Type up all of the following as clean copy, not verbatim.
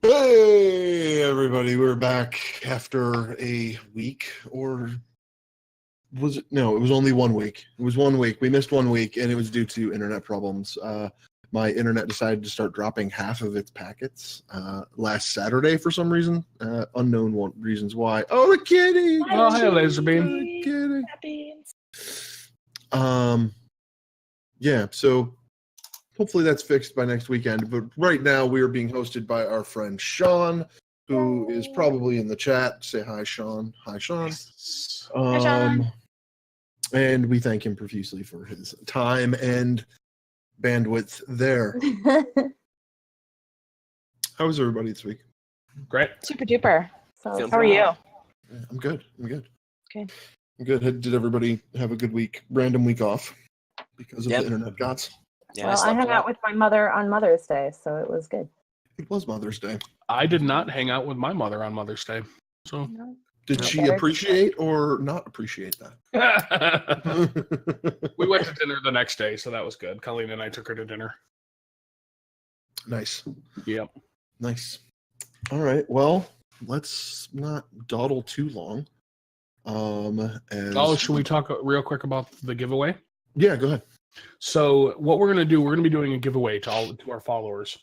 Hey, everybody, we're back after a week, or was it? No, it was only 1 week. It was 1 week. We missed 1 week, and it was due to internet problems. My internet decided to start dropping half of its packets last Saturday for some reason. Unknown reasons why. Oh, the kitty! Oh, hey, Laserbeam. The kitty. Yeah, so hopefully that's fixed by next weekend. But right now we are being hosted by our friend Sean, who is probably in the chat. Say hi, Sean. Hi, Sean. Hi, Sean. And we thank him profusely for his time and bandwidth there. How was everybody this week? Great. Super duper. So, how are you? I'm good. Good. I'm good. Did everybody have a good week? Random week off because of the internet gods? Yeah, well, I hung out with my mother on Mother's Day, so it was good. It was Mother's Day. I did not hang out with my mother on Mother's Day. So Did she appreciate or not appreciate that? We went to dinner the next day, so that was good. Colleen and I took her to dinner. Nice. Yep. Nice. All right. Well, let's not dawdle too long. Should we talk real quick about the giveaway? Yeah, go ahead. So what we're going to do, we're going to be doing a giveaway to our followers.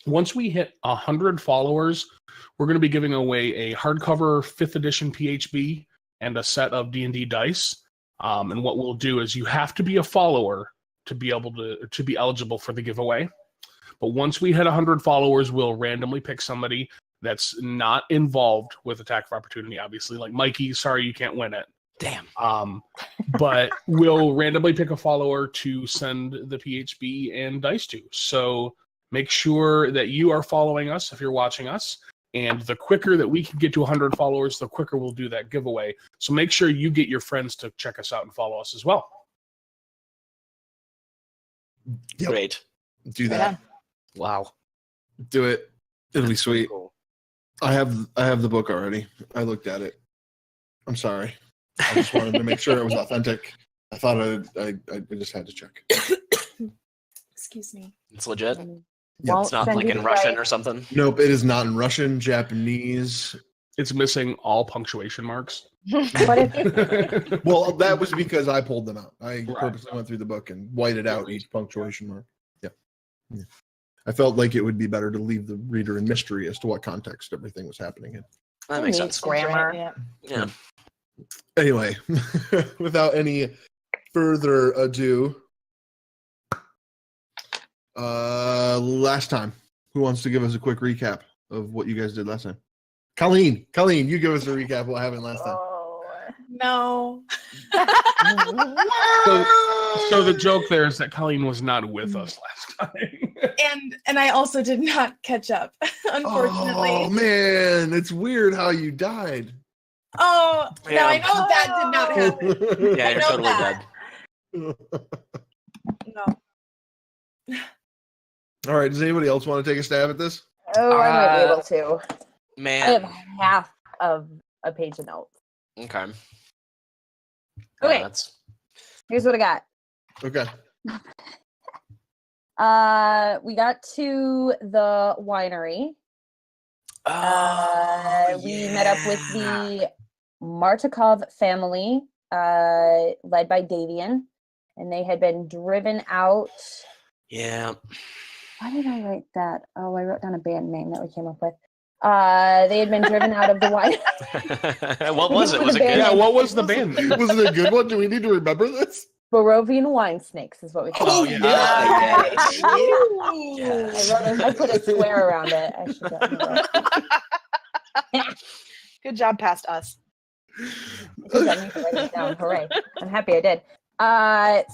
Once we hit 100 followers, we're going to be giving away a hardcover 5th edition PHB and a set of D&D dice. And what we'll do is you have to be a follower to be able to be eligible for the giveaway. But once we hit 100 followers, we'll randomly pick somebody that's not involved with Attack of Opportunity, obviously. Like Mikey, sorry you can't win it. Damn. But we'll randomly pick a follower to send the PHB and dice to. So make sure that you are following us if you're watching us. And the quicker that we can get to 100 followers, the quicker we'll do that giveaway. So make sure you get your friends to check us out and follow us as well. Yep. Great. Do that. Yeah. Wow. Do it. It'll be sweet. Cool. I have the book already. I looked at it. I'm sorry. I just wanted to make sure it was authentic. I thought I just had to check. Excuse me. It's legit. Yeah, It's not like in Russian or something. Nope, it is not in Russian, Japanese. It's missing all punctuation marks. But if Well, that was because I pulled them out. I purposely went through the book and whited out each punctuation mark. Yeah. I felt like it would be better to leave the reader in mystery as to what context everything was happening in. That makes sense. grammar. Yeah. Anyway, without any further ado, last time, who wants to give us a quick recap of what you guys did last time? Colleen, you give us a recap of what happened last time. Oh, No. So the joke there is that Colleen was not with us last time. And I also did not catch up, unfortunately. Oh man, it's weird how you died. Oh, Yeah. now I know that did not happen. Yeah, you're know totally that. dead. No. All right, does anybody else want to take a stab at this? I might be able to. I Man. have half of a page of notes. Okay. Okay. That's... Here's what I got. Okay. We got to the winery. We met up with the Martikov family, led by Davian, and they had been driven out. Yeah. Why did I write that? Oh, I wrote down a band name that we came up with. They had been driven out of the winery. What was it? Was it good? Yeah, what was the band name? Was it a good one? Do we need to remember this? Barovian wine snakes is what we call Oh, it. Yeah. I put a square around it. I should have. Good job past us. I need to write it down. Hooray. I'm happy I did.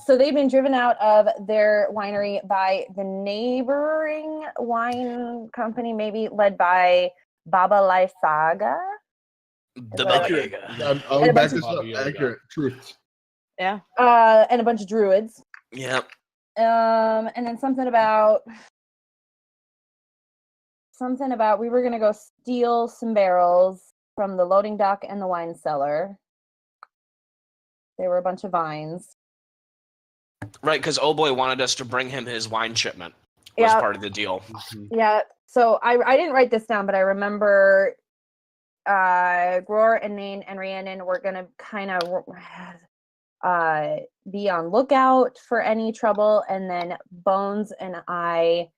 So they've been driven out of their winery by the neighboring wine company, maybe led by Baba Lysaga. The Baba Yaga. I'll back this up. Baba Yaga. Accurate. Truth. Yeah. And a bunch of druids. Yeah. And then something about we were gonna go steal some barrels from the loading dock and the wine cellar. There were a bunch of vines. Right, because Oh Boy wanted us to bring him his wine shipment. was Yeah. part of the deal. Yeah. So I didn't write this down, but I remember Gror and Nain and Rhiannon were gonna kind of be on lookout for any trouble, and then Bones and I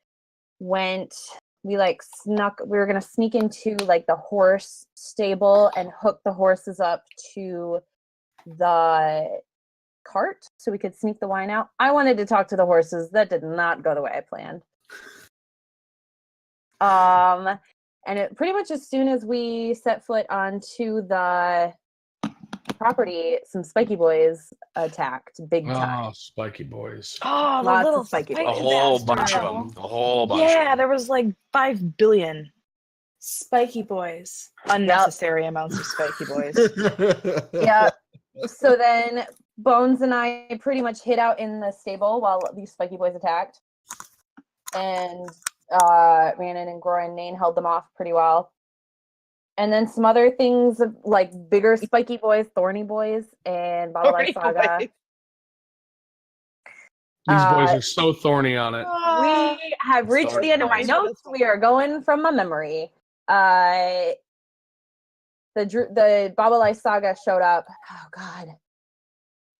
went. We were gonna sneak into like the horse stable and hook the horses up to the cart so we could sneak the wine out. I wanted to talk to the horses. That did not go the way I planned. And it pretty much as soon as we set foot onto the property, some spiky boys attacked big time. Oh, spiky boys. Oh, the Lots of little spiky spiky boys. A whole bastard. bunch of them. A whole bunch. Yeah, of there was like 5 billion Spiky boys. Unnecessary amounts of spiky boys. Yeah. So then Bones and I pretty much hid out in the stable while these spiky boys attacked. And Rhiannon and Gror and Nain held them off pretty well. And then some other things like bigger spiky boys, thorny boys, and Baba Thorny Saga. boys. These boys are so thorny on it. We have reached Sorry, the end of my boys. notes. We are going from my memory. The Baba Saga showed up. Oh God.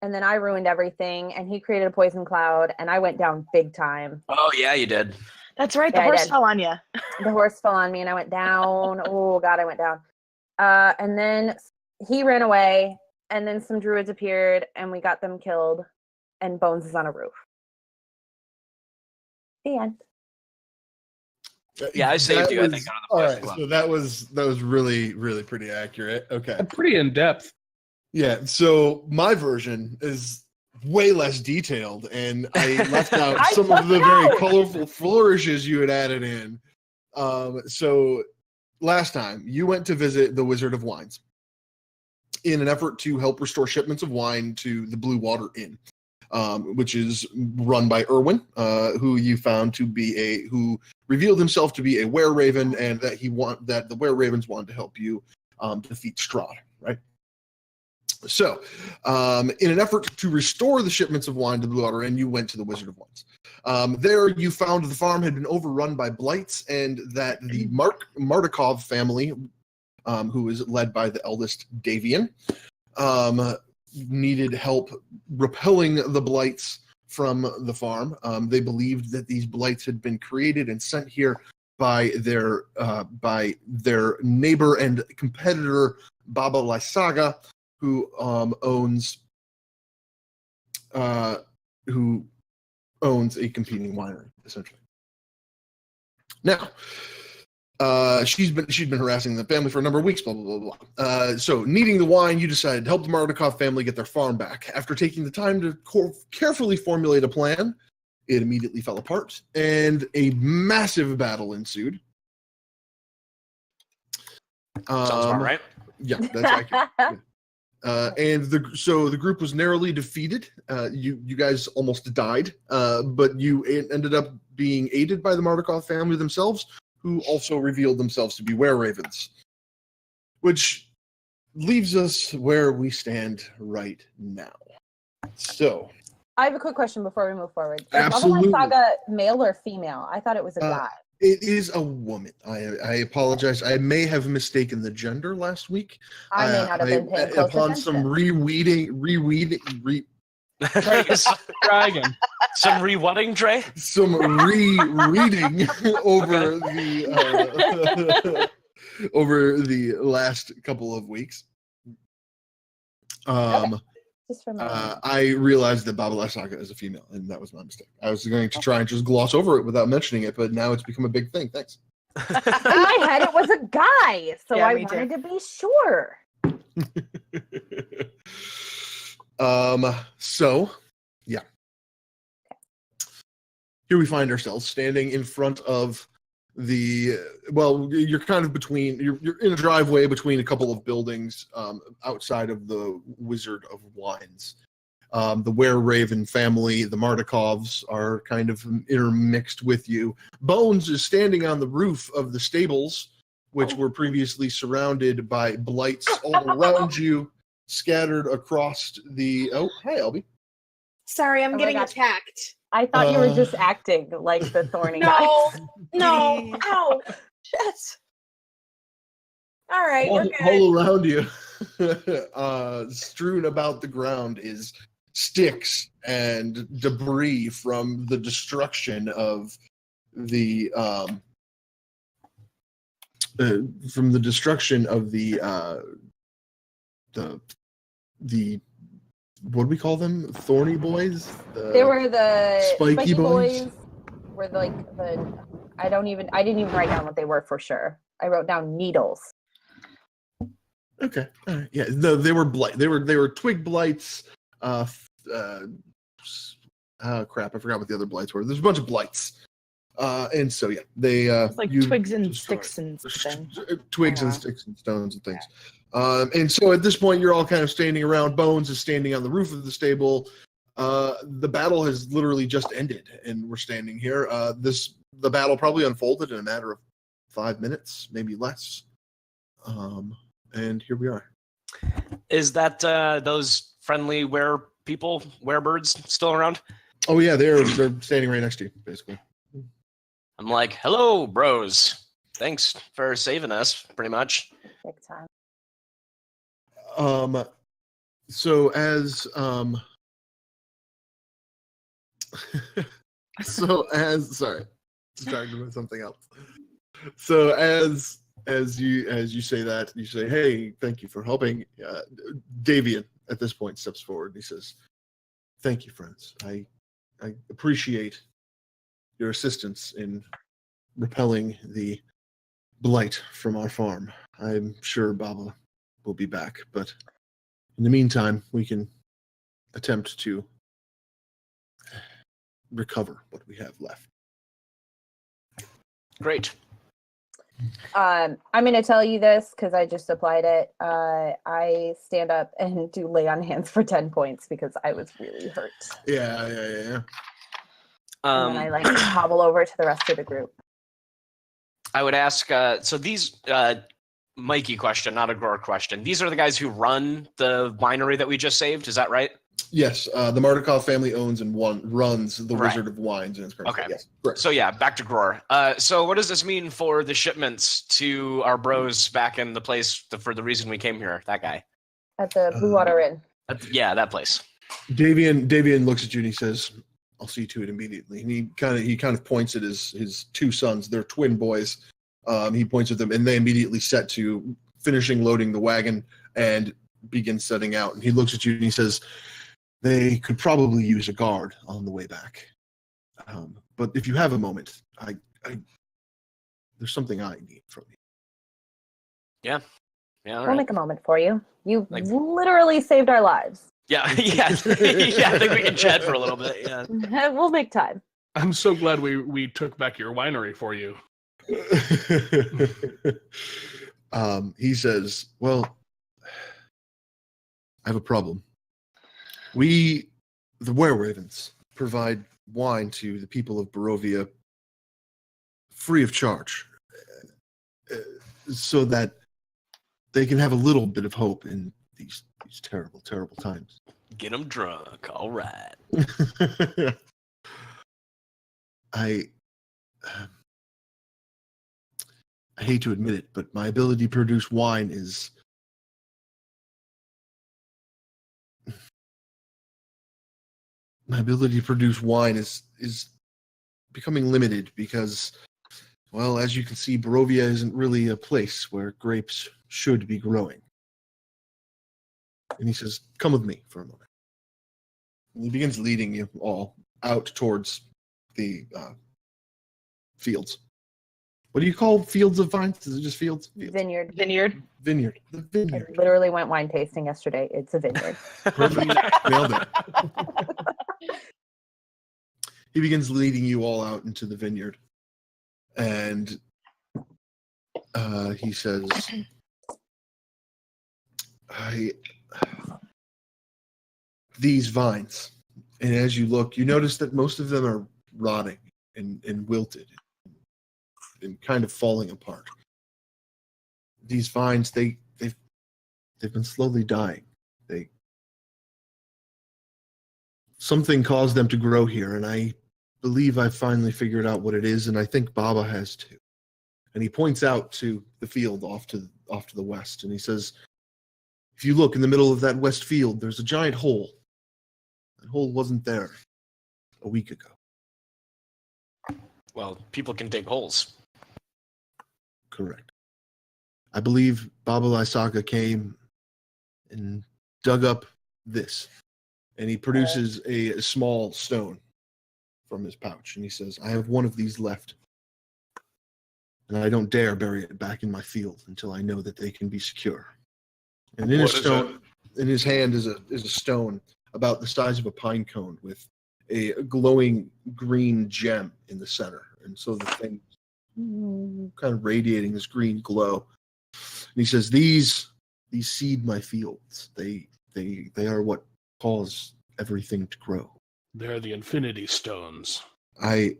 And then I ruined everything, and he created a poison cloud, and I went down big time. Oh yeah, you did. That's right. The Yeah, I horse did. fell on you. The horse fell on me, and I went down. Oh God, I went down. And then he ran away, and then some druids appeared, and we got them killed, and Bones is on a roof. The end. Yeah, I saved That you, I was- think, out of the all poison right, cloud. so that was really, really pretty accurate. Okay. Pretty in depth. Yeah, so my version is way less detailed, and I left out I some of took the it very out. colorful flourishes you had added in. So last time you went to visit the Wizard of Wines in an effort to help restore shipments of wine to the Blue Water Inn, which is run by Erwin, who you found to be who revealed himself to be a were-raven, and that the were-ravens wanted to help you defeat Strahd, right? So, in an effort to restore the shipments of wine to the Blue Water Inn, you went to the Wizard of Wines. There, you found the farm had been overrun by blights, and that the Martikov family, who is led by the eldest Davian, needed help repelling the blights from the farm. They believed that these blights had been created and sent here by their neighbor and competitor Baba Lysaga, who owns a competing winery, essentially. Now, she's been harassing the family for a number of weeks, blah, blah, blah, blah. So, needing the wine, you decided to help the Martikov family get their farm back. After taking the time to carefully formulate a plan, it immediately fell apart, and a massive battle ensued. Sounds about right. Yeah, that's accurate. And the group was narrowly defeated. You guys almost died, but you ended up being aided by the Martikov family themselves, who also revealed themselves to be were-ravens, which leaves us where we stand right now. So, I have a quick question before we move forward. Is Absolutely. Baba Saga male or female? I thought it was a guy. it is a woman. I apologize. I may have mistaken the gender last week. I may not have been paying close upon attention. some Dragon. Some re-whatting, Trey? some rereading over the last couple of weeks. Just for my I realized that Baba Lysaga is a female, and that was my mistake. I was going to try and just gloss over it without mentioning it, but now it's become a big thing. Thanks. in my head, it was a guy, so Yeah, I me too. wanted to be sure. So, yeah. Here we find ourselves standing in front of you're kind of you're in a driveway between a couple of buildings outside of the Wizard of Wines. The were-raven family, the Martikovs, are kind of intermixed with you. Bones is standing on the roof of the stables, which were previously surrounded by blights all around you, scattered across the... Oh, hi, Elby. Sorry, I'm Oh my getting gosh. attacked. I thought you were just acting like the thorny guy. No, ow, shit. All right, we're good. All around you, strewn about the ground, is sticks and debris from the destruction of the what do we call them? Thorny boys? They were the spiky boys? Were like I didn't even write down what they were for sure. I wrote down needles. Okay. All right. Yeah. No, they were blight. They were twig blights. Crap! I forgot what the other blights were. There's a bunch of blights. And so yeah, they It's like twigs and sticks and things. Twigs and sticks and stones and things. And so at this point, you're all kind of standing around. Bones is standing on the roof of the stable. The battle has literally just ended, and we're standing here. The battle probably unfolded in a matter of 5 minutes, maybe less. And here we are. Is that those friendly werebirds still around? Oh yeah, they're standing right next to you, basically. I'm like, hello, bros. Thanks for saving us, pretty much. Big time. So as sorry, distracted with something else. So as you say that, you say, "Hey, thank you for helping." Davian at this point steps forward and he says, "Thank you, friends. I appreciate your assistance in repelling the blight from our farm. I'm sure Baba will be back, but in the meantime, we can attempt to recover what we have left." Great. I'm going to tell you this because I just applied it. I stand up and do lay on hands for 10 points because I was really hurt. Yeah. And then I hobble over to the rest of the group. I would ask, so these, Mikey question, not a Gror question. These are the guys who run the winery that we just saved, is that right? Yes, the Mardukov family owns and runs the Right. Wizard of Wines in its current Okay. state. Yes, correct. So yeah, back to Gror. So what does this mean for the shipments to our bros back in the place for the reason we came here? That guy. At the Blue Water Inn. Yeah, that place. Davian looks at you and he says, "I'll see to it immediately." And he kind of points at his two sons. They're twin boys. He points at them, and they immediately set to finishing loading the wagon and begin setting out. And he looks at you and he says, "They could probably use a guard on the way back. But if you have a moment, there's something I need from you." Yeah. Yeah. All We'll right. make a moment for you. You Like- literally saved our lives. Yeah. Yeah. Yeah. I think we can chat for a little bit. Yeah. We'll make time. I'm so glad we took back your winery for you. He says, "Well, I have a problem. We, the Wereravens, provide wine to the people of Barovia free of charge, so that they can have a little bit of hope in these terrible, terrible times." Get them drunk. All right. I hate to admit it, but my ability to produce wine is becoming limited because, well, as you can see, Barovia isn't really a place where grapes should be growing. And he says, "Come with me for a moment." And he begins leading you all out towards the fields. What do you call fields of vines? Is it just fields? Vineyard. Vineyard. Vineyard. The I vineyard. literally went wine tasting yesterday. It's a vineyard. Perfect. Nailed it. He begins leading you all out into the vineyard. And he says, "These vines," and as you look, you notice that most of them are rotting and wilted and kind of falling apart. These vines, they've been slowly dying. Something caused them to grow here, and I believe I finally figured out what it is, and I think Baba has too. And he points out to the field off to the west, and he says, if you look in the middle of that west field, there's a giant hole. That hole wasn't there a week ago. Well, people can dig holes. Correct. I believe Baba Lysaga came and dug up this. And he produces a small stone from his pouch. And he says, I have one of these left. And I don't dare bury it back in my field until I know that they can be secure. And in in his hand is a stone about the size of a pine cone with a glowing green gem in the center. And so the thing kind of radiating this green glow. And he says, these seed my fields. They are what cause everything to grow. They're the infinity stones. I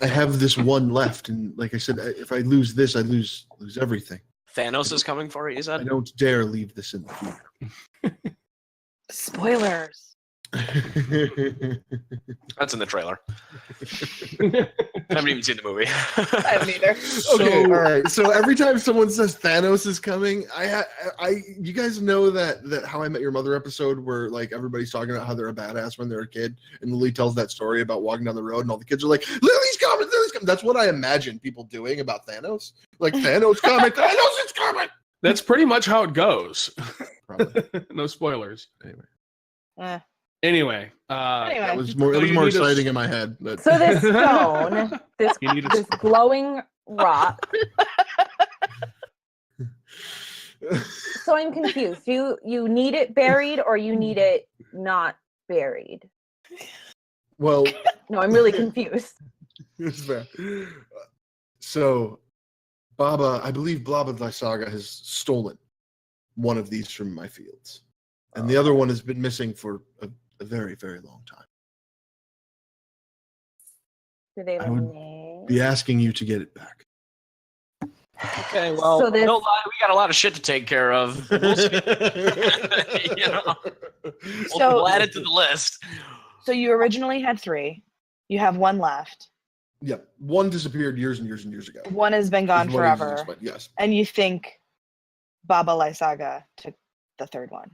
have this one left, and like I said, if I lose this, I lose everything. Thanos is coming for it, you I said? don't dare leave this in the future. Spoilers. That's in the trailer. I haven't even seen the movie. I haven't either. Okay, all right. So every time someone says Thanos is coming, you guys know that How I Met Your Mother episode where like everybody's talking about how they're a badass when they're a kid, and Lily tells that story about walking down the road, and all the kids are like, "Lily's coming, Lily's coming." That's what I imagine people doing about Thanos. Like Thanos coming, Thanos is coming. That's pretty much how it goes. Probably. No spoilers. Anyway, Anyway, it was more exciting in my head. But... So this stone, this glowing rock. So I'm confused. You need it buried or you need it not buried? Well, no, I'm really confused. It's fair. So, I believe Baba Lysaga has stolen one of these from my fields, and the other one has been missing for a very, very long time. Do they I would be asking you to get it back. Okay, well, So this- no lie, we got a lot of shit to take care of. We'll see. We'll add it to the list. So you originally had 3. You have 1 left. Yep, one disappeared years and years and years ago. 1 has been gone Is what it is, forever. but yes. And you think Baba Lysaga took the 3rd one.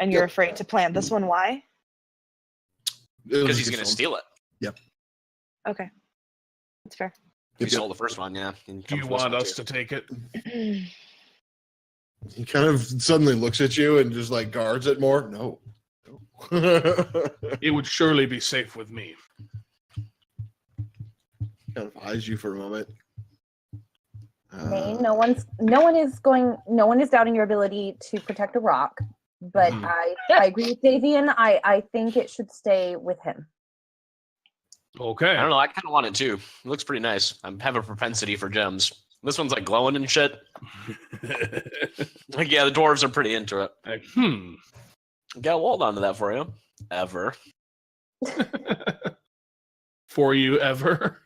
And you're Yep. afraid to plant this one. Why? Because he's going to steal it. Yep. Okay. That's fair. He Yep. stole the first one, yeah. Do you want us to take it? He kind of suddenly looks at you and just like guards it more. No. It would surely be safe with me. Kind of eyes you for a moment. No one is doubting your ability to protect a rock, but I agree with Davian. I think it should stay with him. Okay. I don't know. I kind of want it too. It looks pretty nice. I have a propensity for gems. This one's like glowing and shit. Like, yeah, the dwarves are pretty into it. Like, Yeah, we'll hold on to that for you. Ever. For you ever.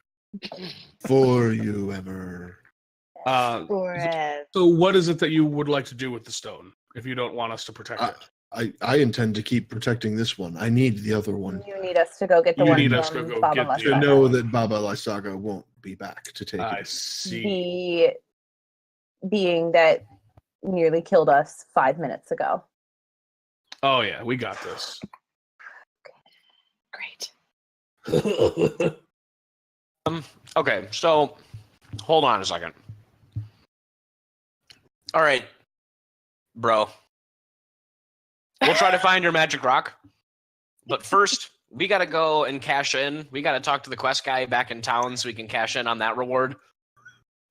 For you ever. Forever. So what is it that you would like to do with the stone if you don't want us to protect it? I intend to keep protecting this one. I need the other one. You need us to go get the You one need us from to go Baba get the- To Lysaga. know that Baba Lysaga won't be back to take I it. see. The being that nearly killed us 5 minutes ago. Oh yeah, we got this. Great. Okay, so hold on a second. All right, bro. We'll try to find your magic rock. But first, we got to go and cash in. We got to talk to the quest guy back in town so we can cash in on that reward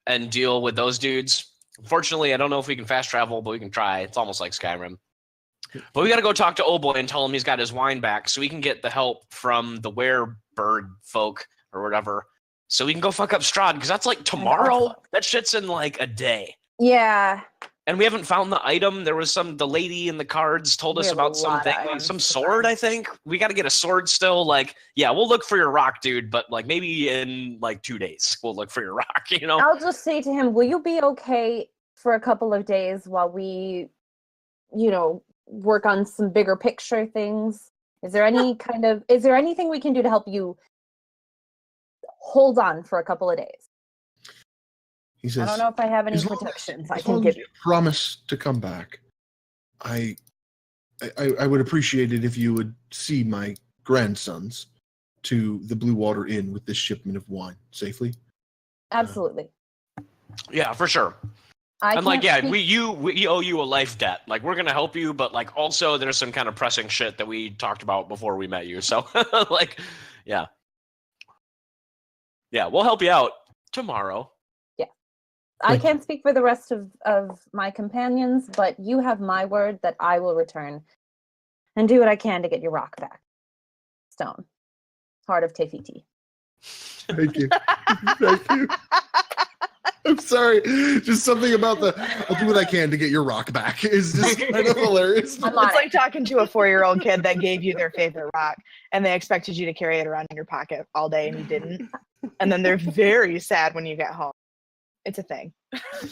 and deal with those dudes. Unfortunately, I don't know if we can fast travel, but we can try. It's almost like Skyrim. But we got to go talk to Old Boy and tell him he's got his wine back so we can get the help from the werebird folk or whatever so we can go fuck up Strahd because that's like tomorrow. That shit's in like a day. Yeah. And we haven't found the item. There was the lady in the cards told We us have a about lot something, of like items some to sword, find. I think. We got to get a sword still. Like, yeah, we'll look for your rock, dude, but like maybe in like 2 days we'll look for your rock, you know? I'll just say to him, will you be okay for a couple of days while we, work on some bigger picture things? Is there anything we can do to help you hold on for a couple of days? He says, I don't know if I have any as long- protections I as can long give as you. promise to come back. I would appreciate it if you would see my grandsons to the Blue Water Inn with this shipment of wine safely. Absolutely. Yeah, for sure. I Like, can't yeah, speak- we owe you a life debt. Like, we're gonna help you, but like, also there's some kind of pressing shit that we talked about before we met you. So, like, yeah, we'll help you out tomorrow. I can't speak for the rest of my companions, but you have my word that I will return and do what I can to get your rock back. Stone. Heart of Tefiti. Thank you. Thank you. I'm sorry. Just something about I'll do what I can to get your rock back is just kind of hilarious. I'm on It's like talking to a 4-year-old kid that gave you their favorite rock and they expected you to carry it around in your pocket all day and you didn't. And then they're very sad when you get home. It's a thing.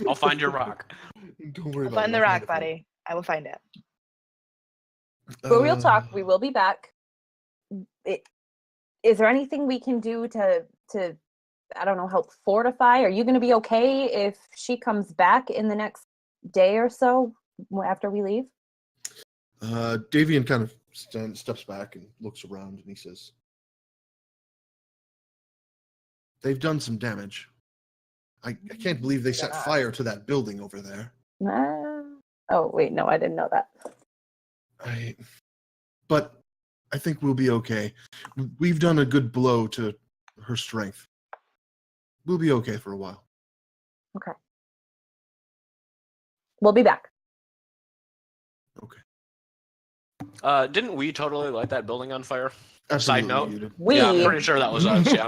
I'll find your rock. Don't worry I'll about find it. the I'll rock, find it. buddy. I will find it. But we'll talk. We will be back. Is there anything we can do to I don't know, help fortify? Are you going to be okay if she comes back in the next day or so after we leave? Davian kind of steps back and looks around and he says, they've done some damage. I can't believe they set fire to that building over there. Oh, wait, no, I didn't know that. But I think we'll be okay. We've done a good blow to her strength. We'll be okay for a while. Okay. We'll be back. Okay. Didn't we totally light that building on fire? Absolutely. Side note? You did. Yeah, I'm pretty sure that was us. Yeah.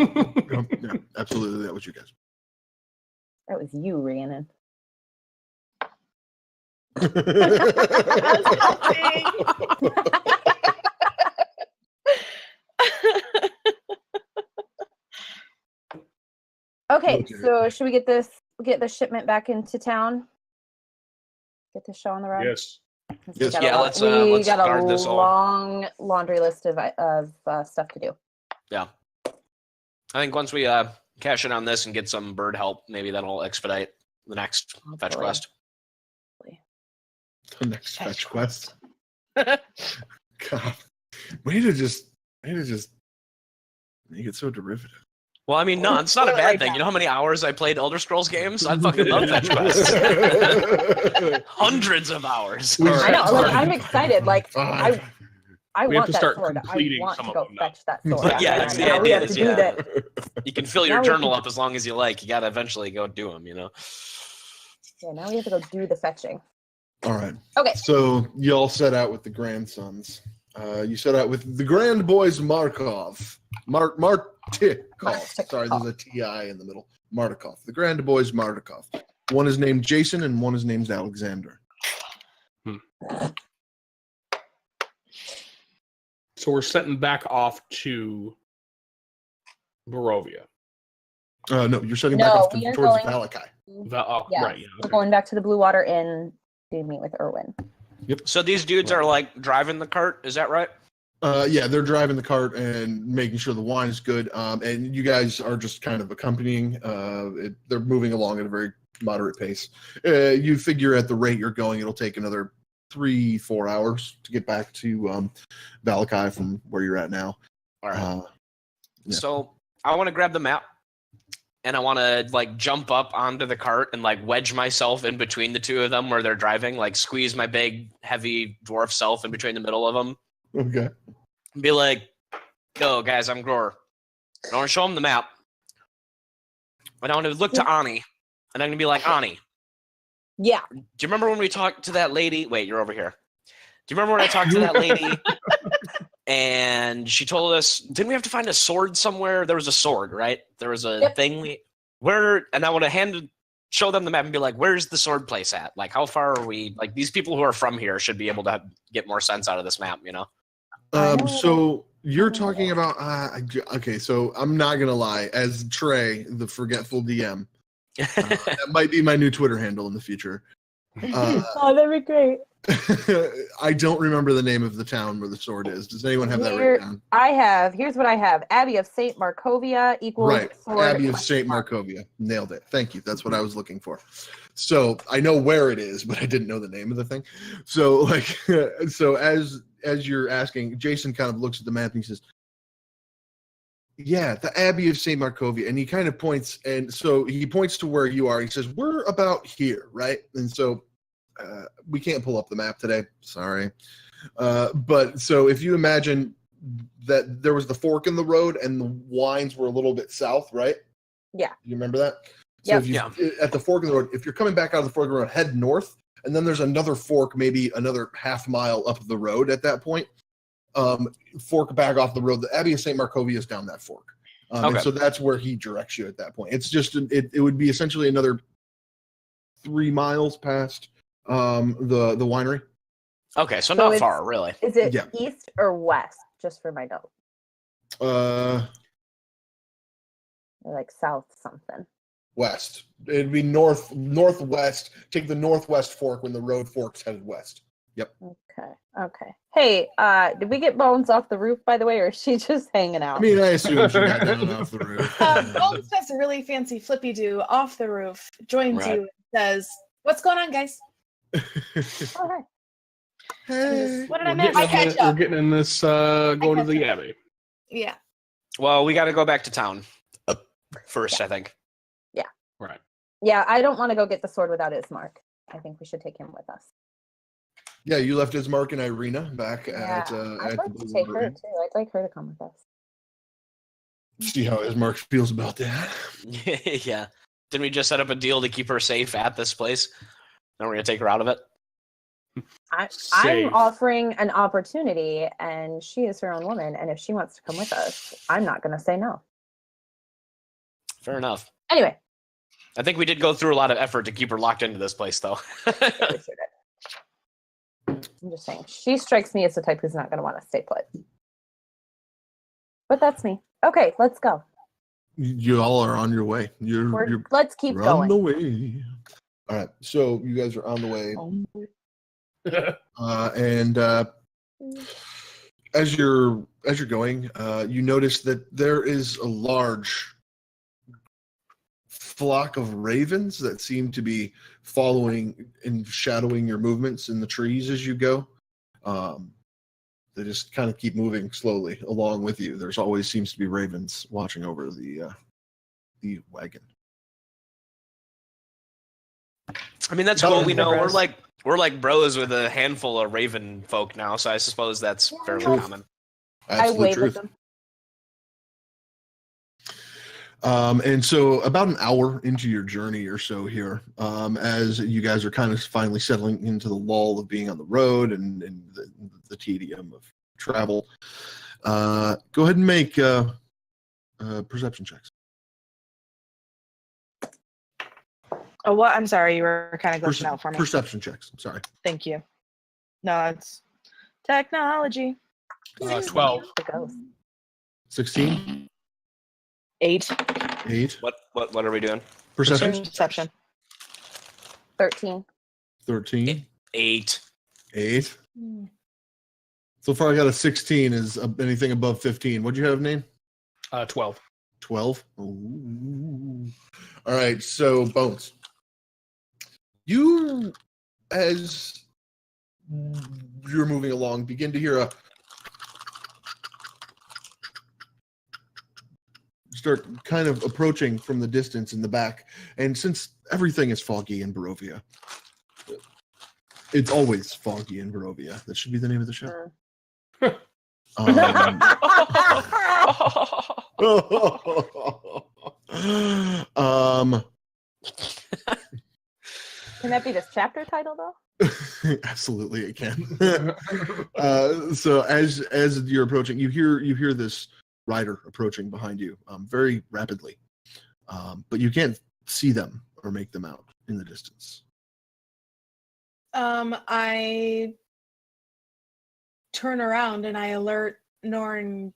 Yeah, absolutely. That was you guys. That was you, Rhiannon. Okay, so should we get the shipment back into town? Get this show on the road? Yes. Yes. Yeah, let's guard got a this all. long laundry list of stuff to do. Yeah. I think once we cash in on this and get some bird help, maybe that'll expedite the next fetch Hopefully. quest. The next fetch quest. God. Way to just make it so derivative. Well, I mean, no, it's not a bad thing. You know how many hours I played Elder Scrolls games? I fucking love fetch quests. Hundreds of hours. I know. Like, I'm excited. Like I We have want to that start sword. I completing want some to of go them now. fetch that sword. Yeah, that's the Now we idea have is, to do yeah. that. You can fill your Now we have journal to- up as long as you like. You got to eventually go do them, you know? Yeah, now we have to go do the fetching. All right. Okay. So y'all set out with the grandsons. You set out with the grand boys Markov. Martikov. Sorry, there's a T-I in the middle. Martikov. The grand boys Martikov. One is named Jason and one is named Alexander. So we're setting back off to Barovia. No, you're setting No, back off we are towards going- Valakai. Yeah, Right. Yeah. we're Okay. going back to the Blue Water Inn to meet with Erwin. So these dudes are like driving the cart, is that right? Yeah, they're driving the cart and making sure the wine is good. And you guys are just kind of accompanying. They're moving along at a very moderate pace. You figure at the rate you're going, it'll take another 3-4 hours to get back to Valakai from where you're at now. All right. Yeah. So I want to grab the map and I want to like jump up onto the cart and like wedge myself in between the two of them where they're driving, like squeeze my big, heavy dwarf self in between the middle of them. Okay. Be like, yo, guys, I'm Gror. I want to show them the map. And I want to look to Ani. And I'm going to be like, Ani, Yeah. do you remember when we talked to that lady? Wait, you're over here. Do you remember when I talked to that lady? And she told us, didn't we have to find a sword somewhere? There was a sword, right? There was a thing and I want to show them the map and be like, where's the sword place at? Like, how far are we? Like, these people who are from here should be able to get more sense out of this map, you know? So you're talking about okay, so I'm not gonna lie, as Trey, the forgetful DM, that might be my new Twitter handle in the future. Oh, that'd be great. I don't remember the name of the town where the sword is. Does anyone have that written down? Here's what I have. Abbey of St. Markovia equals Right. sword Abbey of question St. mark. Markovia. Nailed it. Thank you. That's what I was looking for. So I know where it is, but I didn't know the name of the thing. So so as you're asking, Jason kind of looks at the map and he says, yeah, the Abbey of St. Markovia. And he kind of points, and so he points to where you are. He says, we're about here, right? And so we can't pull up the map today. Sorry. But so if you imagine that there was the fork in the road and the wines were a little bit south, right? Yeah. You remember that? So Yep. if you at the fork in the road, if you're coming back out of the fork in the road, head north, and then there's another fork, maybe another half mile up the road at that point. Fork back off the road. The Abbey of St. Markovia is down that fork. And so that's where he directs you at that point. It's just it would be essentially another 3 miles past the winery. Okay, so not far, really. Is it east or west? Just for my note. Or like south something. West. It'd be northwest. Take the northwest fork when the road forks headed west. Yep. Okay. Hey, did we get Bones off the roof, by the way, or is she just hanging out? I mean, I assume she got down off the roof. Bones has a really fancy flippy do off the roof, joins you, and says, "What's going on, guys?" All right. Hey. What did I miss? We're getting in this going to the Abbey. Yeah. Well, we got to go back to town first, I think. Yeah. Right. Yeah, I don't want to go get the sword without Ismark. I think we should take him with us. Yeah, you left Ismark and Irina back Yeah, I'd at like to take her too. I'd like her to come with us. See how Ismark feels about that. Yeah. Didn't we just set up a deal to keep her safe at this place? Then we're going to take her out of it? I'm offering an opportunity, and she is her own woman, and if she wants to come with us, I'm not going to say no. Fair enough. Anyway. I think we did go through a lot of effort to keep her locked into this place, though. Yeah, we sure did. I'm just saying, she strikes me as the type who's not going to want to stay put. But that's me. Okay, let's go. You all are on your way. Let's keep on going. the way. All right, so you guys are on the way. And as you're going, you notice that there is a large flock of ravens that seem to be following and shadowing your movements in the trees as you go. They just kind of keep moving slowly along with you. There's always seems to be ravens watching over the wagon. I mean, that's cool. We know we're like bros with a handful of raven folk now, so I suppose that's fairly common. That's I wave truth. at them. And so about an hour into your journey or so here, as you guys are kind of finally settling into the lull of being on the road and the tedium of travel, go ahead and make perception checks. Oh, what? I'm sorry, you were kind of glitching out for me. Perception checks. I'm sorry. Thank you. No, it's technology. 12. 16? 8. 8. What are we doing? Perception. 13. 13. 8. 8. So far I got a 16. Is anything above 15. What'd you have, Name? 12. 12. Ooh. All right, so Bones. You, as you're moving along, begin to hear start kind of approaching from the distance in the back. And since everything is foggy in Barovia, it's always foggy in Barovia. That should be the name of the show. Can that be this chapter title, though? Absolutely, it can. So as you're approaching, you hear this rider approaching behind you, very rapidly, but you can't see them or make them out in the distance. I turn around and I alert Norn,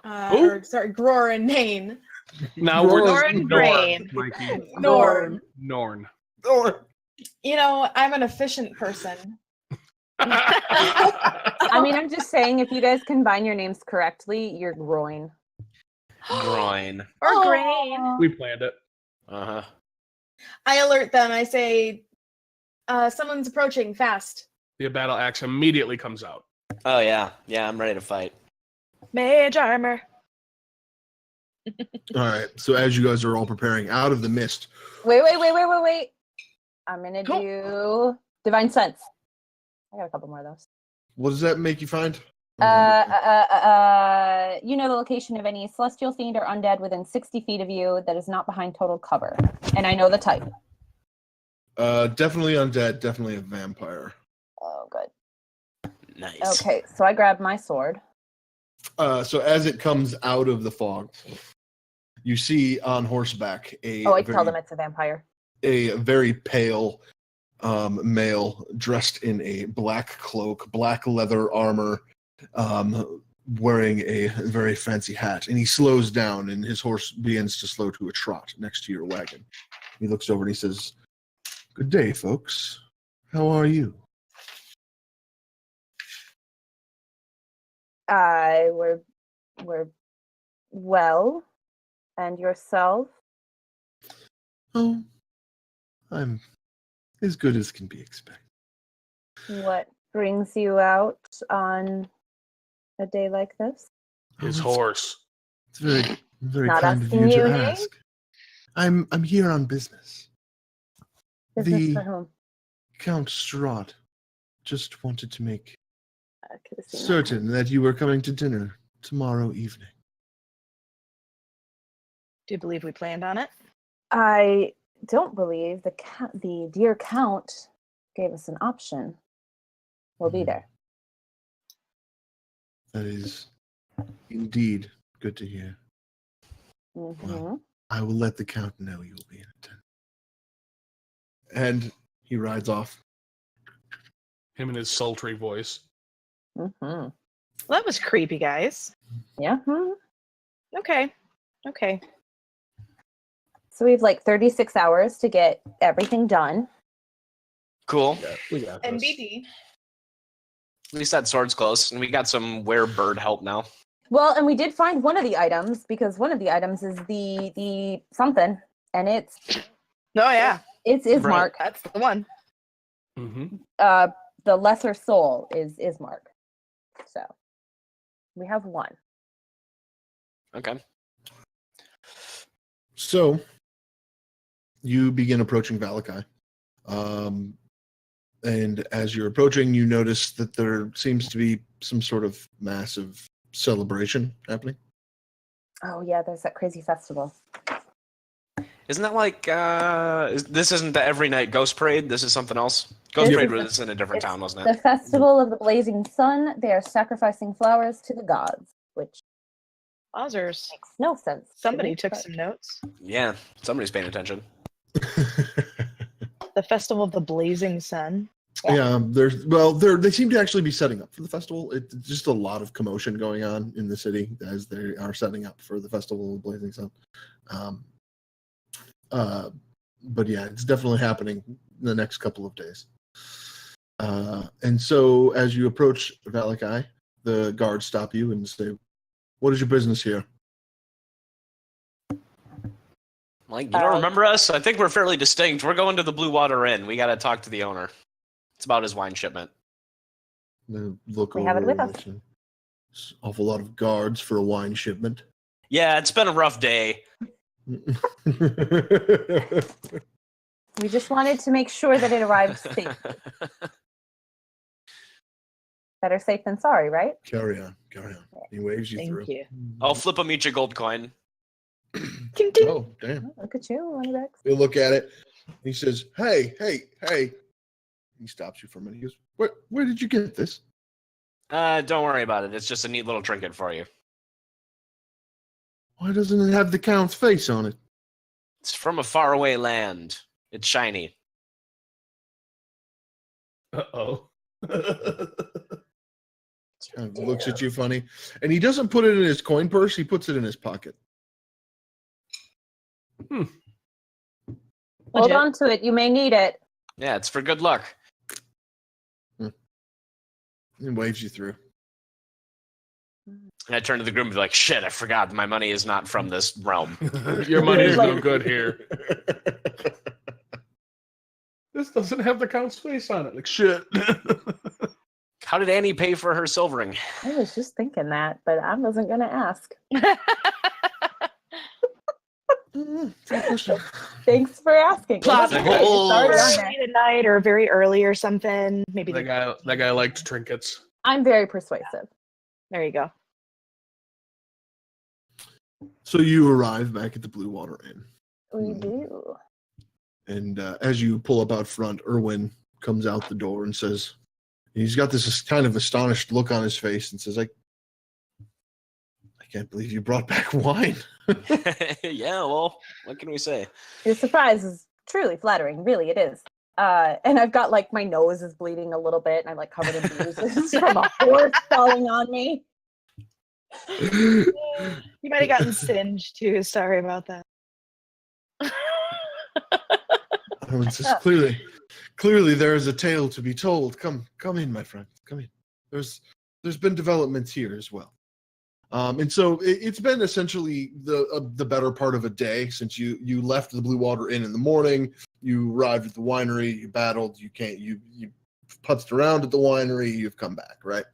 Gror and Nain. Now we're Norn Brain. Mikey. Norn. Norn. You know, I'm an efficient person. I mean, I'm just saying, if you guys combine your names correctly, you're groin. Groin. Or grain. We planned it. Uh-huh. I alert them. I say, someone's approaching fast. The battle axe immediately comes out. Oh, yeah. Yeah, I'm ready to fight. Mage armor. All right. So as you guys are all preparing out of the mist, Wait. I'm gonna do Divine Sense. I got a couple more of those. what does that make you find? You know the location of any celestial fiend or undead within 60 feet of you that is not behind total cover. And I know the type. Definitely undead, definitely a vampire. Oh, good. Nice. Okay, so I grab my sword. So as it comes out of the fog, you see on horseback I tell them it's a vampire. a very pale male dressed in a black cloak, black leather armor, wearing a very fancy hat. And he slows down and his horse begins to slow to a trot next to your wagon. He looks over and he says, "Good day, folks. How are you?" We're well. And yourself? "Oh, I'm as good as can be expected." What brings you out on a day like this? His "Oh, horse. It's very, very Not kind of asking you you, to Nate? ask. I'm here on business. Business The- for whom? Count Strahd just wanted to make I could have seen that. certain that you were coming to dinner tomorrow evening. Do you believe we planned on it? I don't believe the dear Count gave us an option. We'll be there. That is indeed good to hear. Mm-hmm. I will let the Count know you will be in attendance. And he rides off. Him and his sultry voice. Mm-hmm. Well, that was creepy, guys. Yeah. Mhm. Okay. So we have like 36 hours to get everything done. Cool. Yeah, we got this. NBD. At least that sword's close. And we got some werebird help now. Well, and we did find one of the items because one of the items is the something, and it's Oh, yeah. Ismark. That's the one. Mm-hmm. The lesser soul is Ismark. So we have one. Okay. So you begin approaching Valakai. And as you're approaching, you notice that there seems to be some sort of massive celebration happening. Oh yeah, there's that crazy festival. Isn't that like, this isn't the every night Ghost Parade? This is something else? Ghost This Parade is was in a different town, wasn't The it? festival of the blazing sun. They are sacrificing flowers to the gods, which Wowzers. makes no sense. to Somebody me, took but- some notes. Yeah, somebody's paying attention. The Festival of the Blazing Sun. Yeah, they seem to actually be setting up for the festival. It's just a lot of commotion going on in the city as they are setting up for the festival of the Blazing Sun. But yeah, it's definitely happening in the next couple of days. And so as you approach Valakai, the guards stop you and say, "What is your business here?" Like, you don't remember us? I think we're fairly distinct. We're going to the Blue Water Inn. We got to talk to the owner. It's about his wine shipment. They look We over have it with us. it's an awful lot of guards for a wine shipment. Yeah, it's been a rough day. We just wanted to make sure that it arrived safe. Better safe than sorry, right? Carry on. He waves you Thank through. you. I'll flip him each a gold coin. Ding, ding. Oh, damn. Oh, look at you, Moneybags. They look at it. He says, hey. He stops you for a minute. He goes, where did you get this? Don't worry about it. It's just a neat little trinket for you. Why doesn't it have the Count's face on it? It's from a faraway land. It's shiny. Uh-oh. Kind of looks at you funny. And he doesn't put it in his coin purse. He puts it in his pocket. Hold Legit. on to it. You may need it. Yeah, it's for good luck. and waves you through. And I turn to the group and be like, shit, I forgot my money is not from this realm. Your money's no good here. This doesn't have the count's face on it. Like, shit. How did Annie pay for her silvering? I was just thinking that, but I wasn't going to ask. Thanks for asking. Plot Sorry holes. on that. Late at night or very early or something. Maybe That guy liked trinkets. I'm very persuasive. there you go. So you arrive back at the Blue Water Inn. We do. And as you pull up out front, Erwin comes out the door and says, he's got this kind of astonished look on his face and says, I can't believe you brought back wine. Yeah, well, what can we say? Your surprise is truly flattering. Really, it is. And I've got like my nose is bleeding a little bit, and I'm like covered in bruises from a horse falling on me. You might have gotten singed too. Sorry about that. Erwin says, clearly there is a tale to be told. Come in, my friend. Come in. There's been developments here as well. And so it's been essentially the better part of a day since you left the Blue Water Inn in the morning. You arrived at the winery. You battled. You putzed around at the winery. You've come back, right?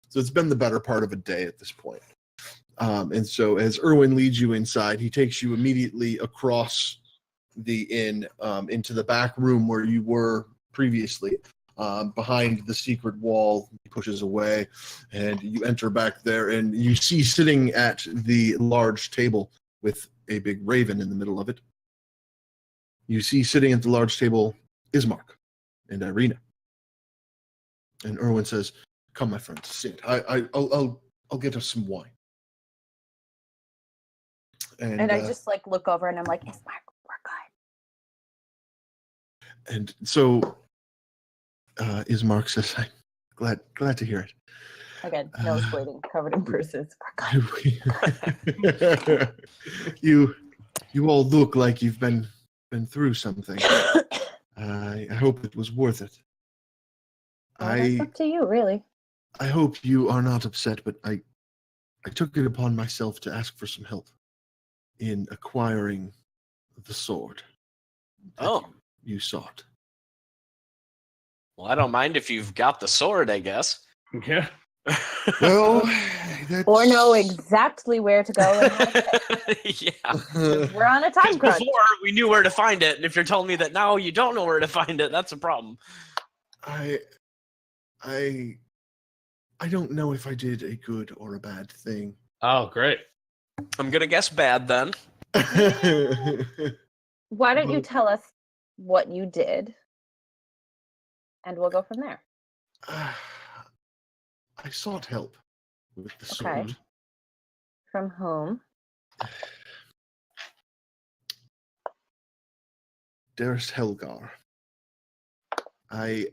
So it's been the better part of a day at this point. And so as Erwin leads you inside, he takes you immediately across the inn into the back room where you were previously. Behind the secret wall, he pushes away, and you enter back there, and you see sitting at the large table with a big raven in the middle of it. You see sitting at the large table Ismark and Irina. And Erwin says, "Come, my friend, sit. I'll get us some wine." And I just like look over and I'm like, Ismark, we're good. And so Ismark says, "I'm glad to hear it." Again, nose bleeding, covered in bruises. We're good. You all look like you've been through something. I hope it was worth it. Well, that's up to you, really. I hope you are not upset, but I took it upon myself to ask for some help in acquiring the sword. Oh. You sought. Well, I don't mind if you've got the sword, I guess. Yeah. Well, Or know exactly where to go. And how to get Yeah. it. We're on a time Because crunch. before, we knew where to find it, and if you're telling me that now you don't know where to find it, that's a problem. I don't know if I did a good or a bad thing. Oh, great. I'm going to guess bad, then. Why don't you tell us what you did? And we'll go from there. I sought help with the Okay. sword. From whom? There's Helgar. I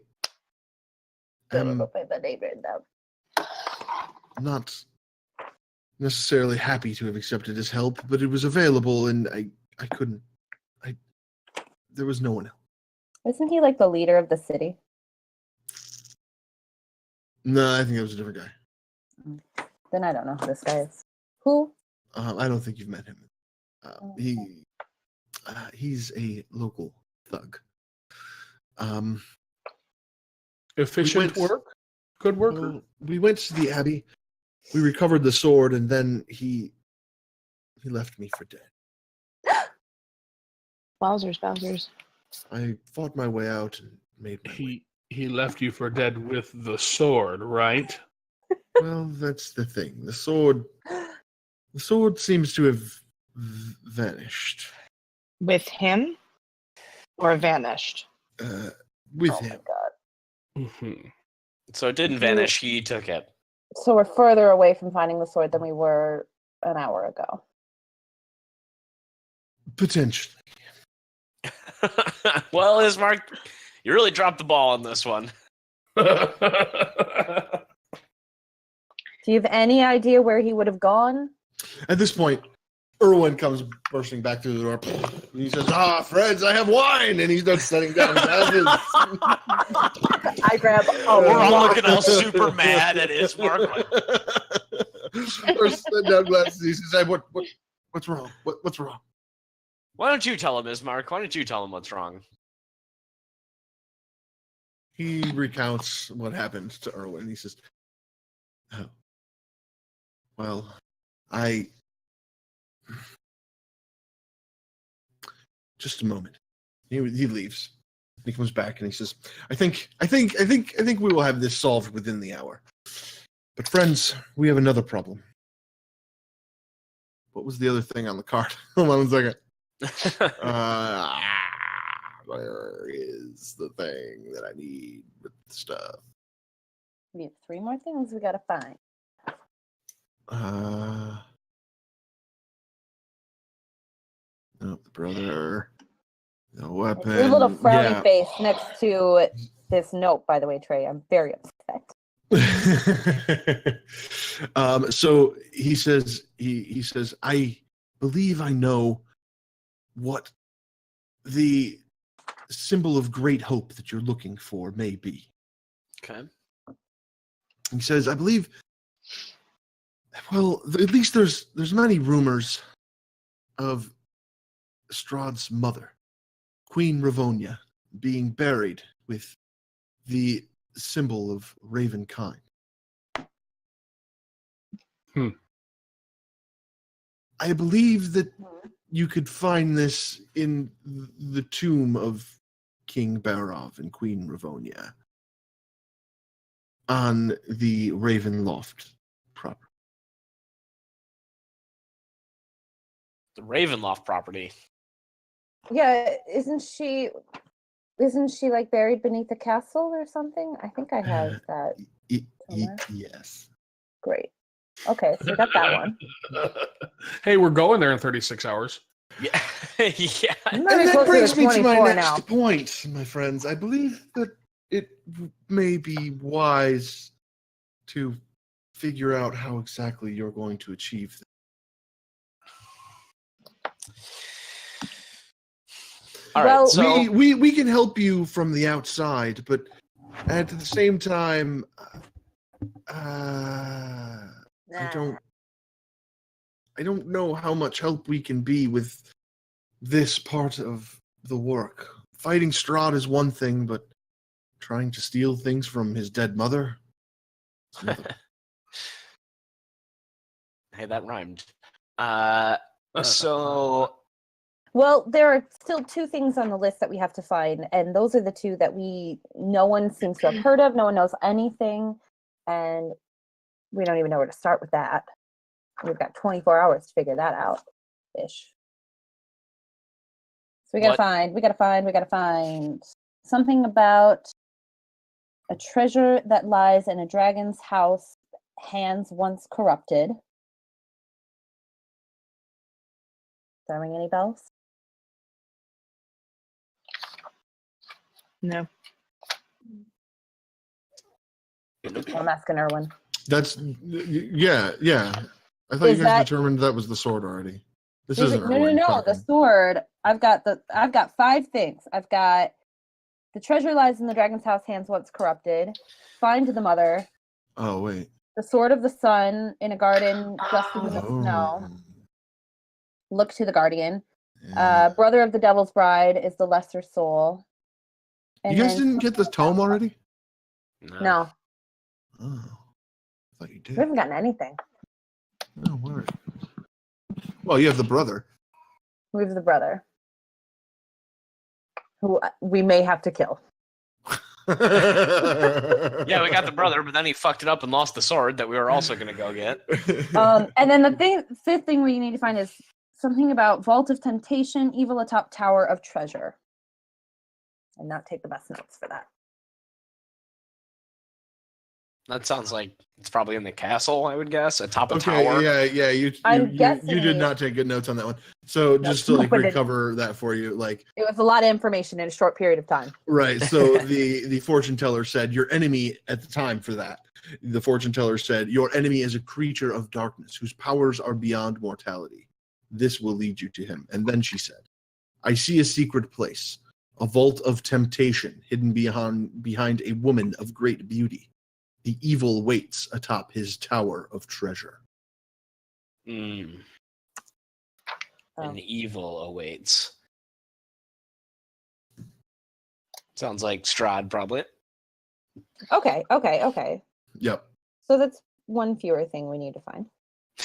Don't am go by the name right now. not necessarily happy to have accepted his help, but it was available, and I couldn't. There was no one else. Isn't he like the leader of the city? No, I think that was a different guy. Then I don't know who this guy is. Who? I don't think you've met him. He's a local thug. Efficient went- work? Good worker. Well, we went to the abbey. We recovered the sword, and then he left me for dead. Wowzers. I fought my way out and made my way. He left you for dead with the sword, right? Well, that's the thing. The sword seems to have vanished. With him? Or vanished? With Oh him. my god. Mm-hmm. So it didn't vanish. He took it. So we're further away from finding the sword than we were an hour ago. Potentially. Well, Ismark, you really dropped the ball on this one. Do you have any idea where he would have gone? At this point, Erwin comes bursting back through the door. And he says, friends, I have wine! And he starts setting down glasses. I grab We're a all lot. looking all super mad at Ismark. First, down glasses. He says, "What's wrong? What's wrong?" Why don't you tell him, Ismark? Why don't you tell him what's wrong? He recounts what happened to Erwin. He says, "Oh, well, just a moment." He leaves. He comes back and he says, I think we will have this solved within the hour. But friends, we have another problem. What was the other thing on the card? Hold on 1 second. Where is the thing that I need with the stuff? We have 3 more things we gotta find. No, the brother. No weapon. Your little frowny face next to this note, by the way, Trey. I'm very upset. So he says, I believe I know what the symbol of great hope that you're looking for may be. Okay. He says, I believe, well, at least there's many rumors of Strahd's mother, Queen Ravonia, being buried with the symbol of Ravenkind. I believe that you could find this in the tomb of King Barov and Queen Ravonia on the Ravenloft property. The Ravenloft property. Yeah, isn't she like buried beneath a castle or something? I think I have that. somewhere. Yes. Great. Okay, so we got that one. Hey, we're going there in 36 hours. Yeah. Yeah. I'm And very that close to brings me to my 24 next now. point, my friends. I believe that it may be wise to figure out how exactly you're going to achieve this. All Well, right. So We can help you from the outside, but at the same time, I don't know how much help we can be with this part of the work. Fighting Strahd is one thing, but trying to steal things from his dead mother is another. hey, that rhymed. So Well, there are still 2 things on the list that we have to find, and those are the 2 that no one seems to have heard of. No one knows anything, and we don't even know where to start with that. We've got 24 hours to figure that out, ish. So we gotta find something about a treasure that lies in a dragon's house, hands once corrupted. Does that ring any bells? No. I'm asking Erwin. That's yeah. I thought Is you guys that- determined that was the sword already. This Is isn't it- no, Erwin the talking. sword. I've got 5 things. I've got the treasure lies in the dragon's house, hands once corrupted. Find the mother. Oh wait. The sword of the sun in a garden dusting in the snow. Look to the guardian. Yeah. Brother of the devil's bride is the lesser soul. You guys didn't get this tome already? No, Oh, I thought you we did. haven't gotten anything. Oh, word. Well, you have the brother. We have the brother, who we may have to kill. yeah, we got the brother, but then he fucked it up and lost the sword that we were also going to go get. And then the 5th thing we need to find is something about Vault of Temptation, Evil atop Tower of Treasure. And not take the best notes for that. That sounds like it's probably in the castle, I would guess, atop a Okay, tower. yeah. You did not take good notes on that one. So just to but it- recover that for you, It was a lot of information in a short period of time. right. So the fortune teller said your enemy at the time for that. The fortune teller said your enemy is a creature of darkness whose powers are beyond mortality. This will lead you to him. And then she said, I see a secret place, A vault of temptation hidden behind a woman of great beauty. The evil waits atop his tower of treasure. An Oh. evil awaits. Sounds like Strahd, probably. Okay. Yep. So that's one fewer thing we need to find.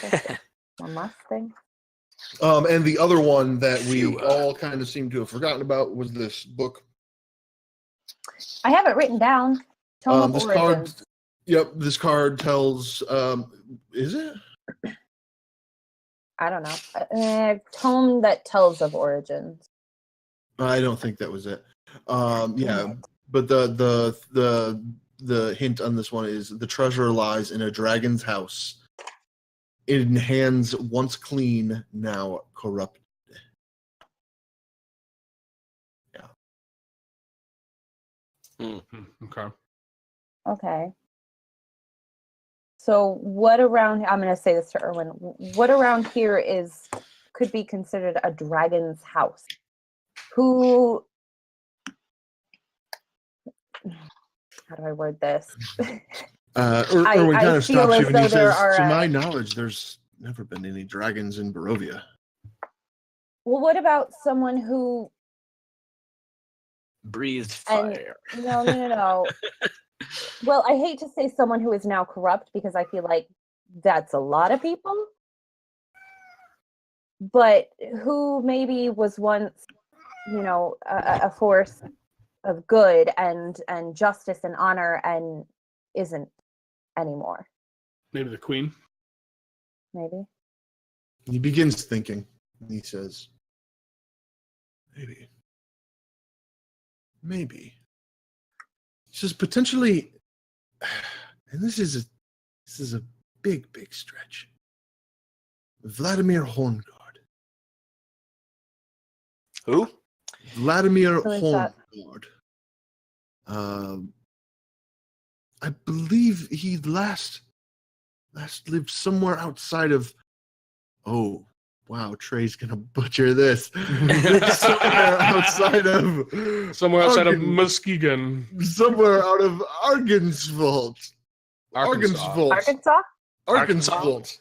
Okay. One last thing. And the other one that we Phew. all kind of seem to have forgotten about was this book. I have it written down. Tome of This Origins. card. Yep. This card tells. Is it? I don't know. Tome that tells of origins. I don't think that was it. Yeah, but the hint on this one is the treasure lies in a dragon's house, in hands once clean, now corrupted. Okay. Okay. So what around? I'm going to say this to Erwin. What around here could be considered a dragon's house? Who? How do I word this? Erwin I kind of feel stops as you and though he there says, are, "To my knowledge, there's never been any dragons in Barovia." Well, what about someone who? Breathed And- fire. No. Well, I hate to say someone who is now corrupt because I feel like that's a lot of people. But who maybe was once, a force of good and justice and honor and isn't anymore. Maybe the queen. Maybe. He begins thinking, and he says, Maybe. He says potentially, and this is a big stretch. Vladimir Horngard. Who? Vladimir Who is that? Horngard. I believe he last lived somewhere outside of. Oh, wow! Trey's gonna butcher this. Somewhere outside of Muskegon. Somewhere out of Argensvold. Arkansas. Argensvold.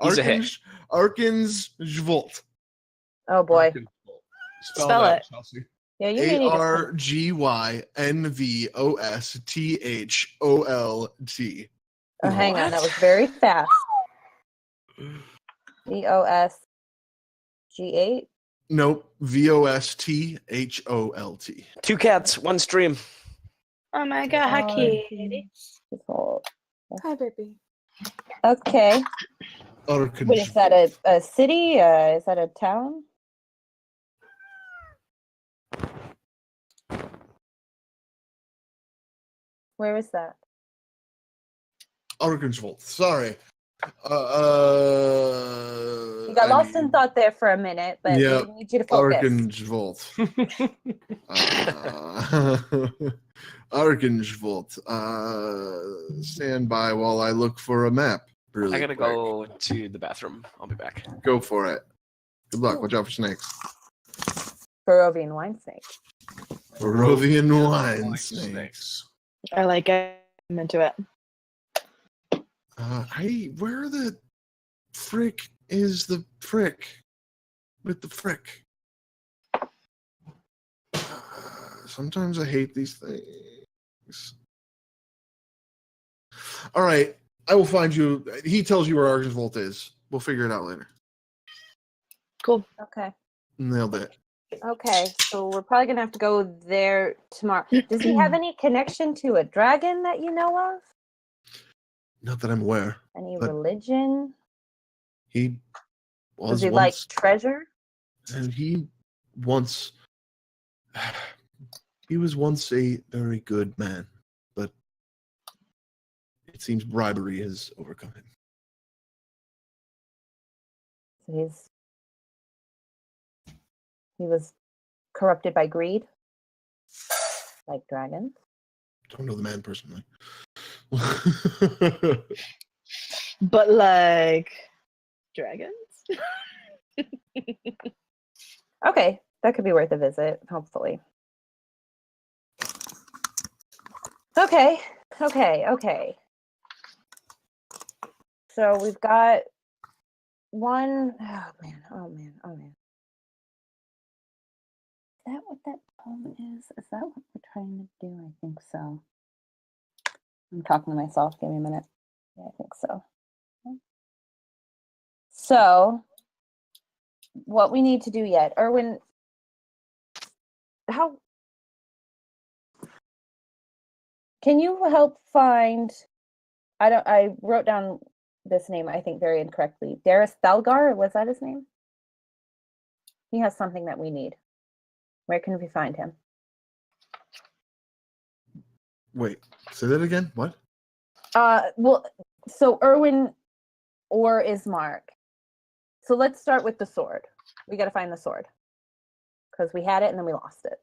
He's a hit. Argensvold. Oh boy. Spell Spell that, it. Chelsea. Yeah, you may need to. Argynvolt. Oh, hang on. That was very fast. VOSG8. Nope. VOSTHOLT. 2 cats, 1 stream. Oh my god, Haki. Hi, baby. Okay. What is that? A city? Is that a town? Where is that? Argensvold. Sorry. You got lost in thought there for a minute, but Yeah, we need you to focus. Argensvold. Argensvold. Stand by while I look for a map. Really I gotta quick. go to the bathroom. I'll be back. Go for it. Good luck. Watch out for snakes. Barovian wine snake. Barovian wine snakes. I like it. I'm into it. Where the frick is the frick with the frick? Sometimes I hate these things. All right, I will find you. He tells you where Argensvold is. We'll figure it out later. Cool. Okay. Nailed it. Okay, so we're probably gonna have to go there tomorrow. Does he have any connection to a dragon that you know of? Not that I'm aware. Any But- religion? He was Does he like once, treasure? and he was once a very good man, but it seems bribery has overcome him. So he was corrupted by greed, like dragons. Don't know the man personally. But like dragons? Okay, That could be worth a visit, hopefully. Okay. So we've got one. Oh man. Is that what that poem is? Is that what we're trying to do? I think so. I'm talking to myself. Give me a minute. Yeah, I think so. So, what we need to do yet, Erwin? How can you help find? I wrote down this name, I think, very incorrectly. Darius Thalgar, was that his name? He has something that we need. Where can we find him? Wait, say that again. What? Well, so Erwin or Ismark. So let's start with the sword. We got to find the sword because we had it and then we lost it.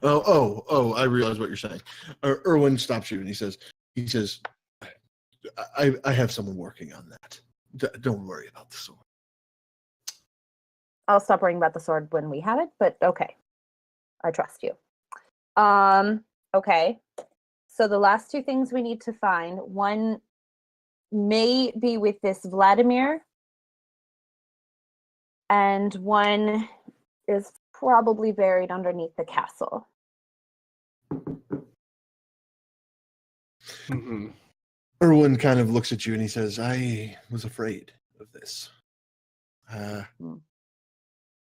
Oh! I realize what you're saying. Erwin stops you and he says, I have someone working on that. Don't worry about the sword. I'll stop worrying about the sword when we have it, but okay. I trust you. Okay. So the last two things we need to find, one may be with this Vladimir, and one is probably buried underneath the castle. Mm-hmm. Erwin kind of looks at you and he says, I was afraid of this.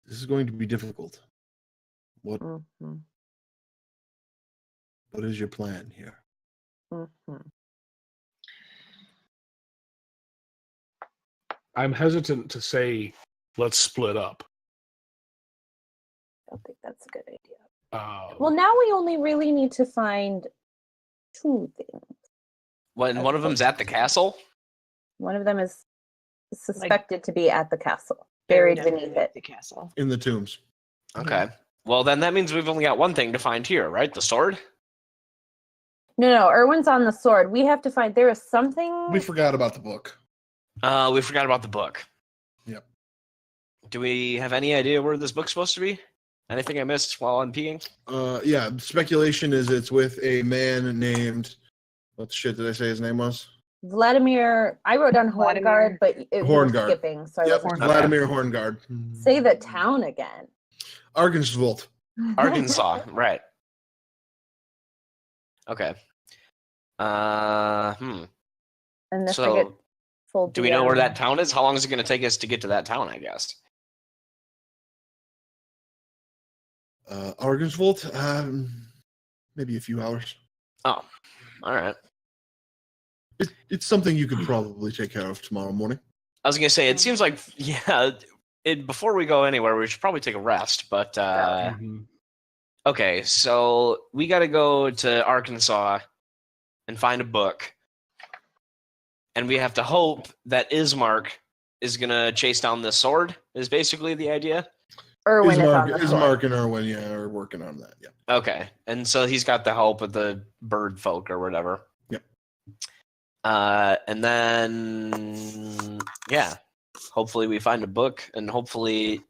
This is going to be difficult. What is your plan here? I'm hesitant to say, let's split up. I don't think that's a good idea. Well, now we only really need to find two things. When one of them's at the castle? One of them is suspected to be at the castle, buried beneath it. The castle. In the tombs. Okay. Well, then that means we've only got one thing to find here, right? The sword? No, Erwin's on the sword. We have to find, there is something. We forgot about the book. We forgot about the book. Yep. Do we have any idea where this book's supposed to be? Anything I missed while I'm peeing? Yeah, speculation is it's with a man named, what the shit did I say his name was? Vladimir. I wrote down Horngard, but it was Horngard. skipping. So Yep, I wasn't Vladimir Horngard. Say the town again. Argensvold. Arkansas, right. Okay. And this So, full do we know where that town is? How long is it going to take us to get to that town, I guess? Argensvold? Maybe a few hours. Oh, all right. It's something you could probably take care of tomorrow morning. I was going to say, it seems like, before we go anywhere, we should probably take a rest, but, okay, so we got to go to Arkansas and find a book, and we have to hope that Ismark is going to chase down this sword, is basically the idea. Erwin is on the sword. Ismark and Erwin, are working on that, yeah. Okay, and so he's got the help of the bird folk or whatever. Yep. And then, hopefully we find a book, and hopefully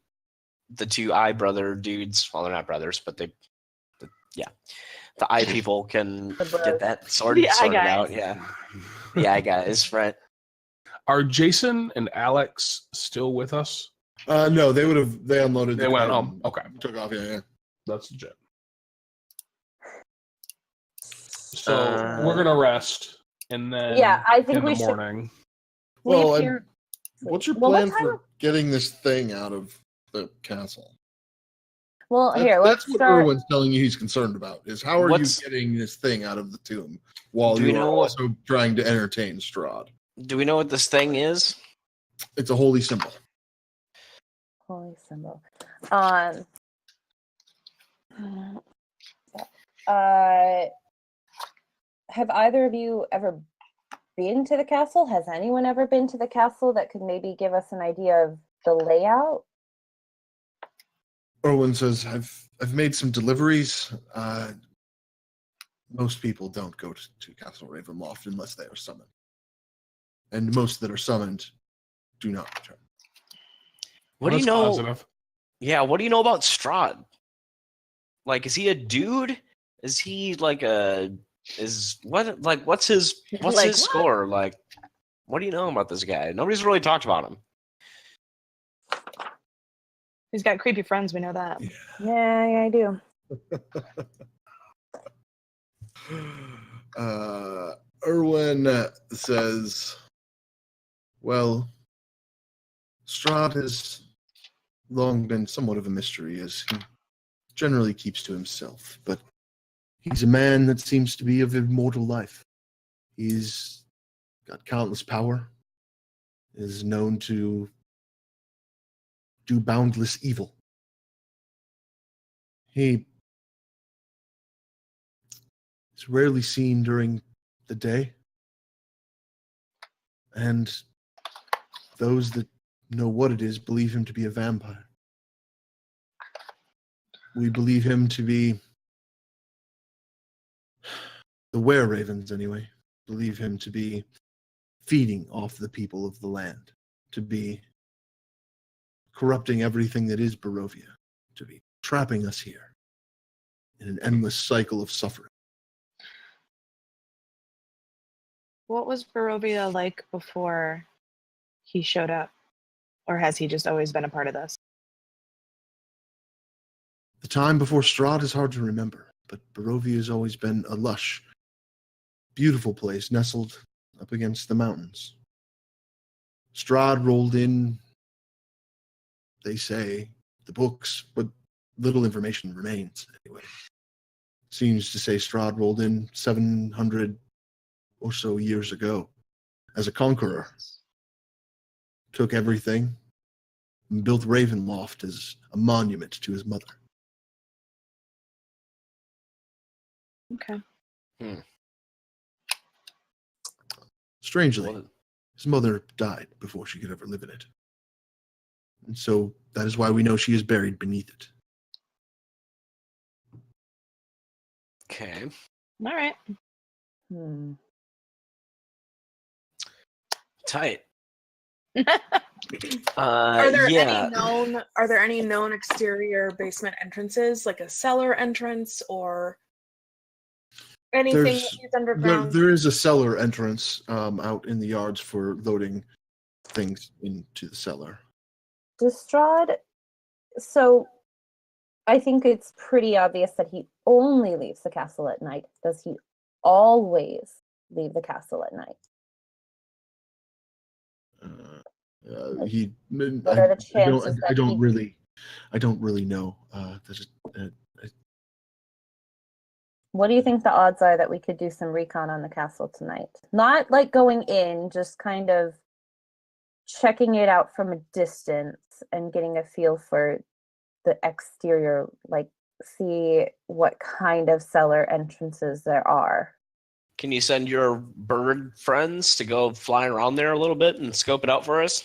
the two eye brother dudes, well, they're not brothers, but the eye people can get that sorted out. Yeah. The eye guys, right. Are Jason and Alex still with us? No, they unloaded. They went home. Okay. Took off, yeah. That's legit. So we're gonna rest, and then I think in we the morning. Well, leave here. What's your plan for getting this thing out of the castle? Well, let's that's what start. Erwin's telling you he's concerned about, is how are you getting this thing out of the tomb while you're also trying to entertain Strahd? Do we know what this thing is? It's a holy symbol. Holy symbol. Have either of you ever been to the castle? Has anyone ever been to the castle that could maybe give us an idea of the layout? Erwin says, I've made some deliveries. Most people don't go to Castle Ravenloft unless they are summoned. And most that are summoned do not return. What do you know? Positive. Yeah, what do you know about Strahd? Like, is he a dude? Is he like what's his Like what? score? Like, what do you know about this guy? Nobody's really talked about him. He's got creepy friends. We know that. Yeah, I do. Erwin says, well, Strahd has long been somewhat of a mystery, as he generally keeps to himself, but he's a man that seems to be of immortal life. He's got countless power, is known to do boundless evil. He is rarely seen during the day, and those that know what it is believe him to be a vampire. We believe him to be the were-ravens, anyway. Believe him to be feeding off the people of the land, to be corrupting everything that is Barovia, to be trapping us here in an endless cycle of suffering. What was Barovia like before he showed up? Or has he just always been a part of this? The time before Strahd is hard to remember, but Barovia has always been a lush, beautiful place nestled up against the mountains. Strahd rolled in, they say, the books, but little information remains anyway. Seems to say Strahd rolled in 700 or so years ago as a conqueror. Took everything and built Ravenloft as a monument to his mother. Okay. Strangely, his mother died before she could ever live in it. And so that is why we know she is buried beneath it. Okay. All right. Tight. Are there yeah. any known exterior basement entrances, like a cellar entrance or anything that leads underground? There is a cellar entrance out in the yards for loading things into the cellar. Does Strahd, so I think it's pretty obvious that he only leaves the castle at night. Does he always leave the castle at night? What are the chances I don't really know. What do you think the odds are that we could do some recon on the castle tonight? Not like going in, just kind of checking it out from a distance and getting a feel for the exterior, like see what kind of cellar entrances there are. Can you send your bird friends to go fly around there a little bit and scope it out for us?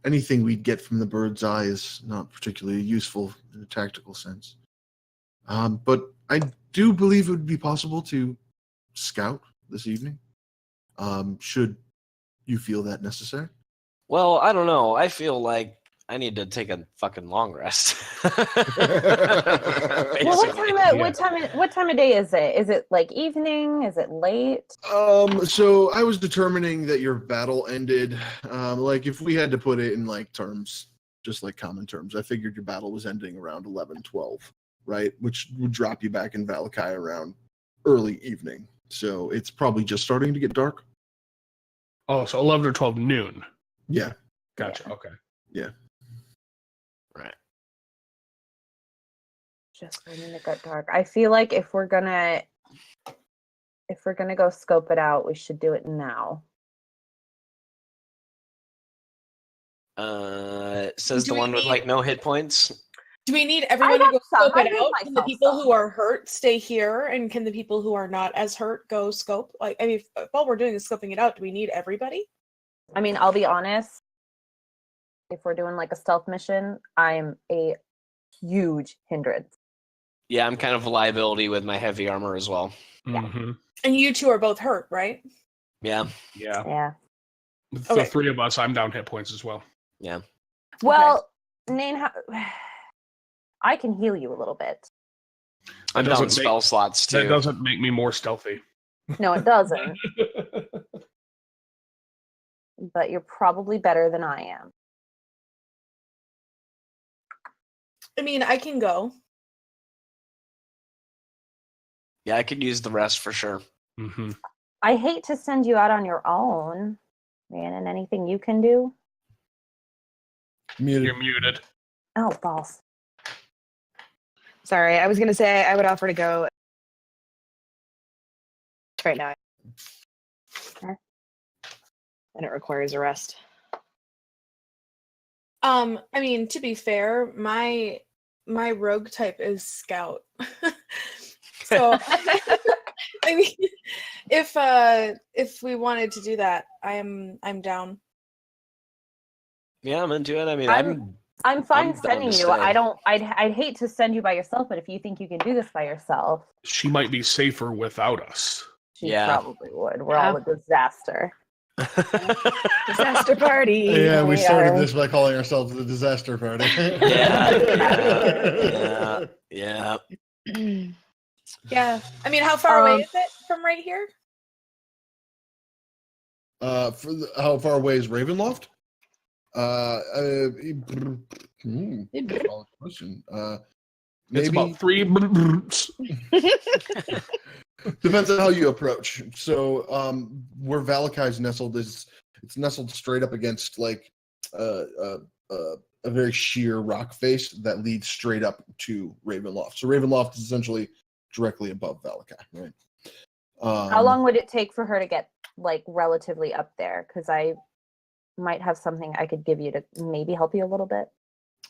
Anything we'd get from the bird's eye is not particularly useful in a tactical sense. But I do believe it would be possible to scout this evening, should you feel that necessary. Well, I don't know. I feel like I need to take a fucking long rest. Well, what time of day is it? Is it like evening? Is it late? So I was determining that your battle ended. Like if we had to put it in like terms, just like common terms, I figured your battle was ending around 11, 12, right? Which would drop you back in Valakai around early evening. So it's probably just starting to get dark. Oh, so 11 or 12 noon. Yeah. Gotcha. Yeah. Okay. Yeah. Right. Just when it got dark. I feel like if we're gonna go scope it out, we should do it now. Says the one with like no hit points. Do we need everyone to go scope it out? Can the people some. who are hurt stay here, and can the people who are not as hurt go scope? Like, I mean, if all we're doing is scoping it out, do we need everybody? I mean, I'll be honest. If we're doing like a stealth mission, I'm a huge hindrance. Yeah, I'm kind of a liability with my heavy armor as well. Yeah. Mm-hmm. And you two are both hurt, right? Yeah. Yeah. Yeah. With the three of us, I'm down hit points as well. Yeah. Well, Nain, I can heal you a little bit. I'm down spell slots too. That doesn't make me more stealthy. No, it doesn't. But you're probably better than I am. I mean, I can go. Yeah, I could use the rest for sure. Mm-hmm. I hate to send you out on your own, man, and anything you can do. Muted. You're muted. Oh, balls. Sorry, I was gonna say I would offer to go right now. Okay. And it requires a rest. I mean, to be fair, my rogue type is scout. So I mean, if we wanted to do that, I'm down. Yeah, I'm into it. I mean, I'm fine I'm down sending to you. stay. I'd hate to send you by yourself, but if you think you can do this by yourself, She might be safer without us. she Yeah. probably would. We're all a disaster. Disaster party. Yeah, we We started are. this by calling ourselves the disaster party. Yeah. Yeah. I mean, how far away is it from right here? How far away is Ravenloft? Solid question. It's Maybe about 3. depends on how you approach. So, where Valakai's nestled it's nestled straight up against like a very sheer rock face that leads straight up to Ravenloft. So Ravenloft is essentially directly above Valakai, right? How long would it take for her to get like relatively up there? Because I might have something I could give you to maybe help you a little bit.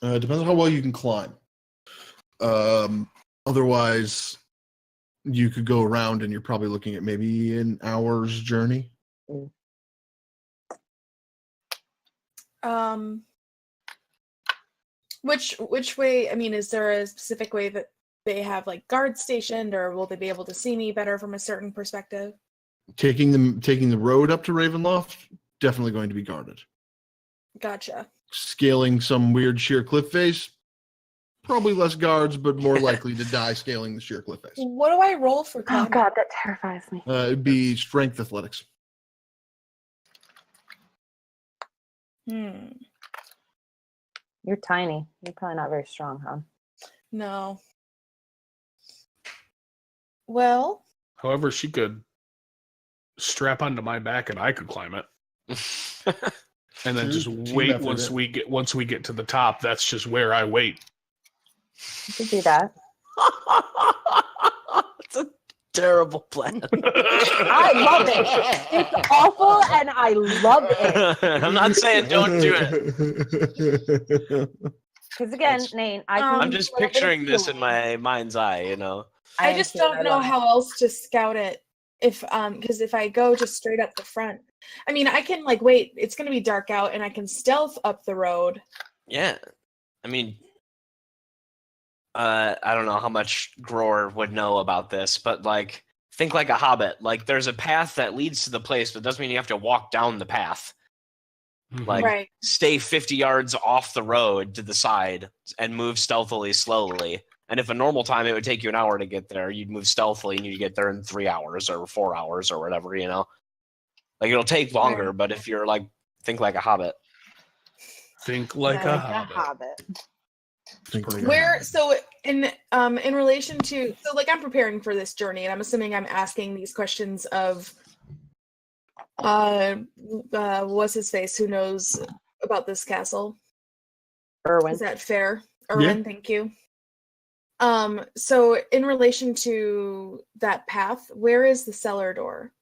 Depends on how well you can climb. Otherwise, you could go around, and you're probably looking at maybe an hour's journey. Which way? I mean, is there a specific way that they have like guards stationed, or will they be able to see me better from a certain perspective? Taking the road up to Ravenloft, definitely going to be guarded. Gotcha. Scaling some weird sheer cliff face, probably less guards, but more likely to die scaling the sheer cliff face. What do I roll for Oh climbing? God, that terrifies me. It'd be strength athletics. You're tiny. You're probably not very strong, huh? No. Well, However, she could strap onto my back and I could climb it. And then just Team wait effort, once we get to the top. That's just where I wait. You could do that. It's a terrible plan. I love it. It's awful, and I love it. I'm not saying don't do it. Because again, Nain, I can I'm use just a little bit of picturing this in healing. my mind's eye, you know. I just don't know how else to scout it. If because if I go just straight up the front, I mean, I can like wait. It's gonna be dark out, and I can stealth up the road. Yeah. I mean, I don't know how much Gror would know about this, but like, think like a hobbit. Like, there's a path that leads to the place, but doesn't mean you have to walk down the path. Like, Right. stay 50 yards off the road to the side and move stealthily, slowly. And if a normal time it would take you an hour to get there, you'd move stealthily and you'd get there in 3 hours or 4 hours or whatever, you know? Like, it'll take longer, Right. but if you're like, think like a hobbit. Think like a hobbit. Where so in relation to so like I'm preparing for this journey, and I'm assuming I'm asking these questions of what's his face, who knows about this castle? Erwin. Is that fair? Erwin, thank you. So in relation to that path, where is the cellar door?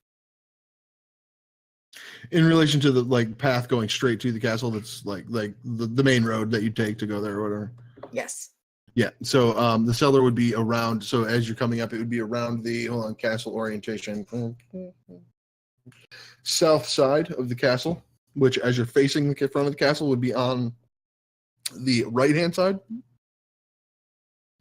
In relation to the like path going straight to the castle, that's like the main road that you take to go there or whatever. Yes. Yeah. So the cellar would be around. So as you're coming up, it would be around the castle orientation, south side of the castle. Which, as you're facing the front of the castle, would be on the right hand side.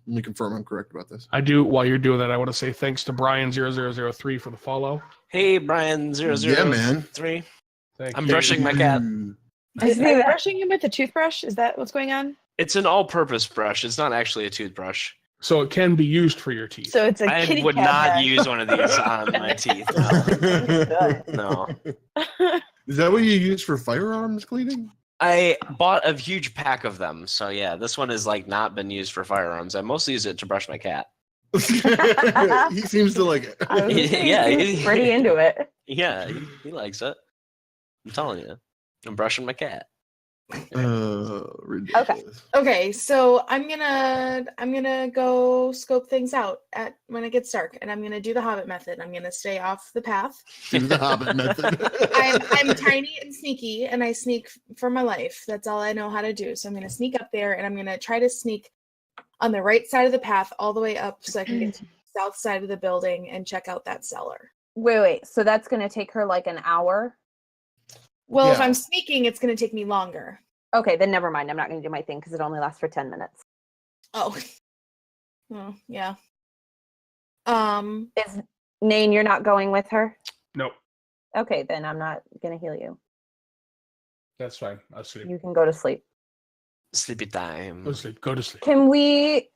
Let me confirm I'm correct about this. I do. While you're doing that, I want to say thanks to Brian0003 for the follow. Hey, Brian003. Yeah, man. Thank I'm you. brushing my cat. Are you brushing him with a toothbrush? Is that what's going on? It's an all-purpose brush. It's not actually a toothbrush. So it can be used for your teeth. So it's a I kitty would cat not brush. use one of these on my teeth. No. Is that what you use for firearms cleaning? I bought a huge pack of them, so yeah, this one has like not been used for firearms. I mostly use it to brush my cat. He seems to like it. I was gonna say, Yeah, he's pretty into it. Yeah, he likes it. I'm telling you, I'm brushing my cat. Ridiculous. Okay, so I'm gonna go scope things out at when it gets dark, and I'm gonna do the Hobbit method. I'm gonna stay off the path. Do the Hobbit method. I'm tiny and sneaky, and I sneak for my life. That's all I know how to do. So I'm gonna sneak up there, and I'm gonna try to sneak on the right side of the path all the way up, so I can get to the south side of the building and check out that cellar. Wait. So that's gonna take her like an hour. Well, if Yeah. I'm sneaking, it's gonna take me longer. Okay, then never mind. I'm not gonna do my thing because it only lasts for 10 minutes. Oh, yeah. Is Nain, you're not going with her? Nope, Okay, then I'm not gonna heal you. that's fine. I'll sleep. You can go to sleep. Sleepy time. Go to sleep. Go to sleep. Can we?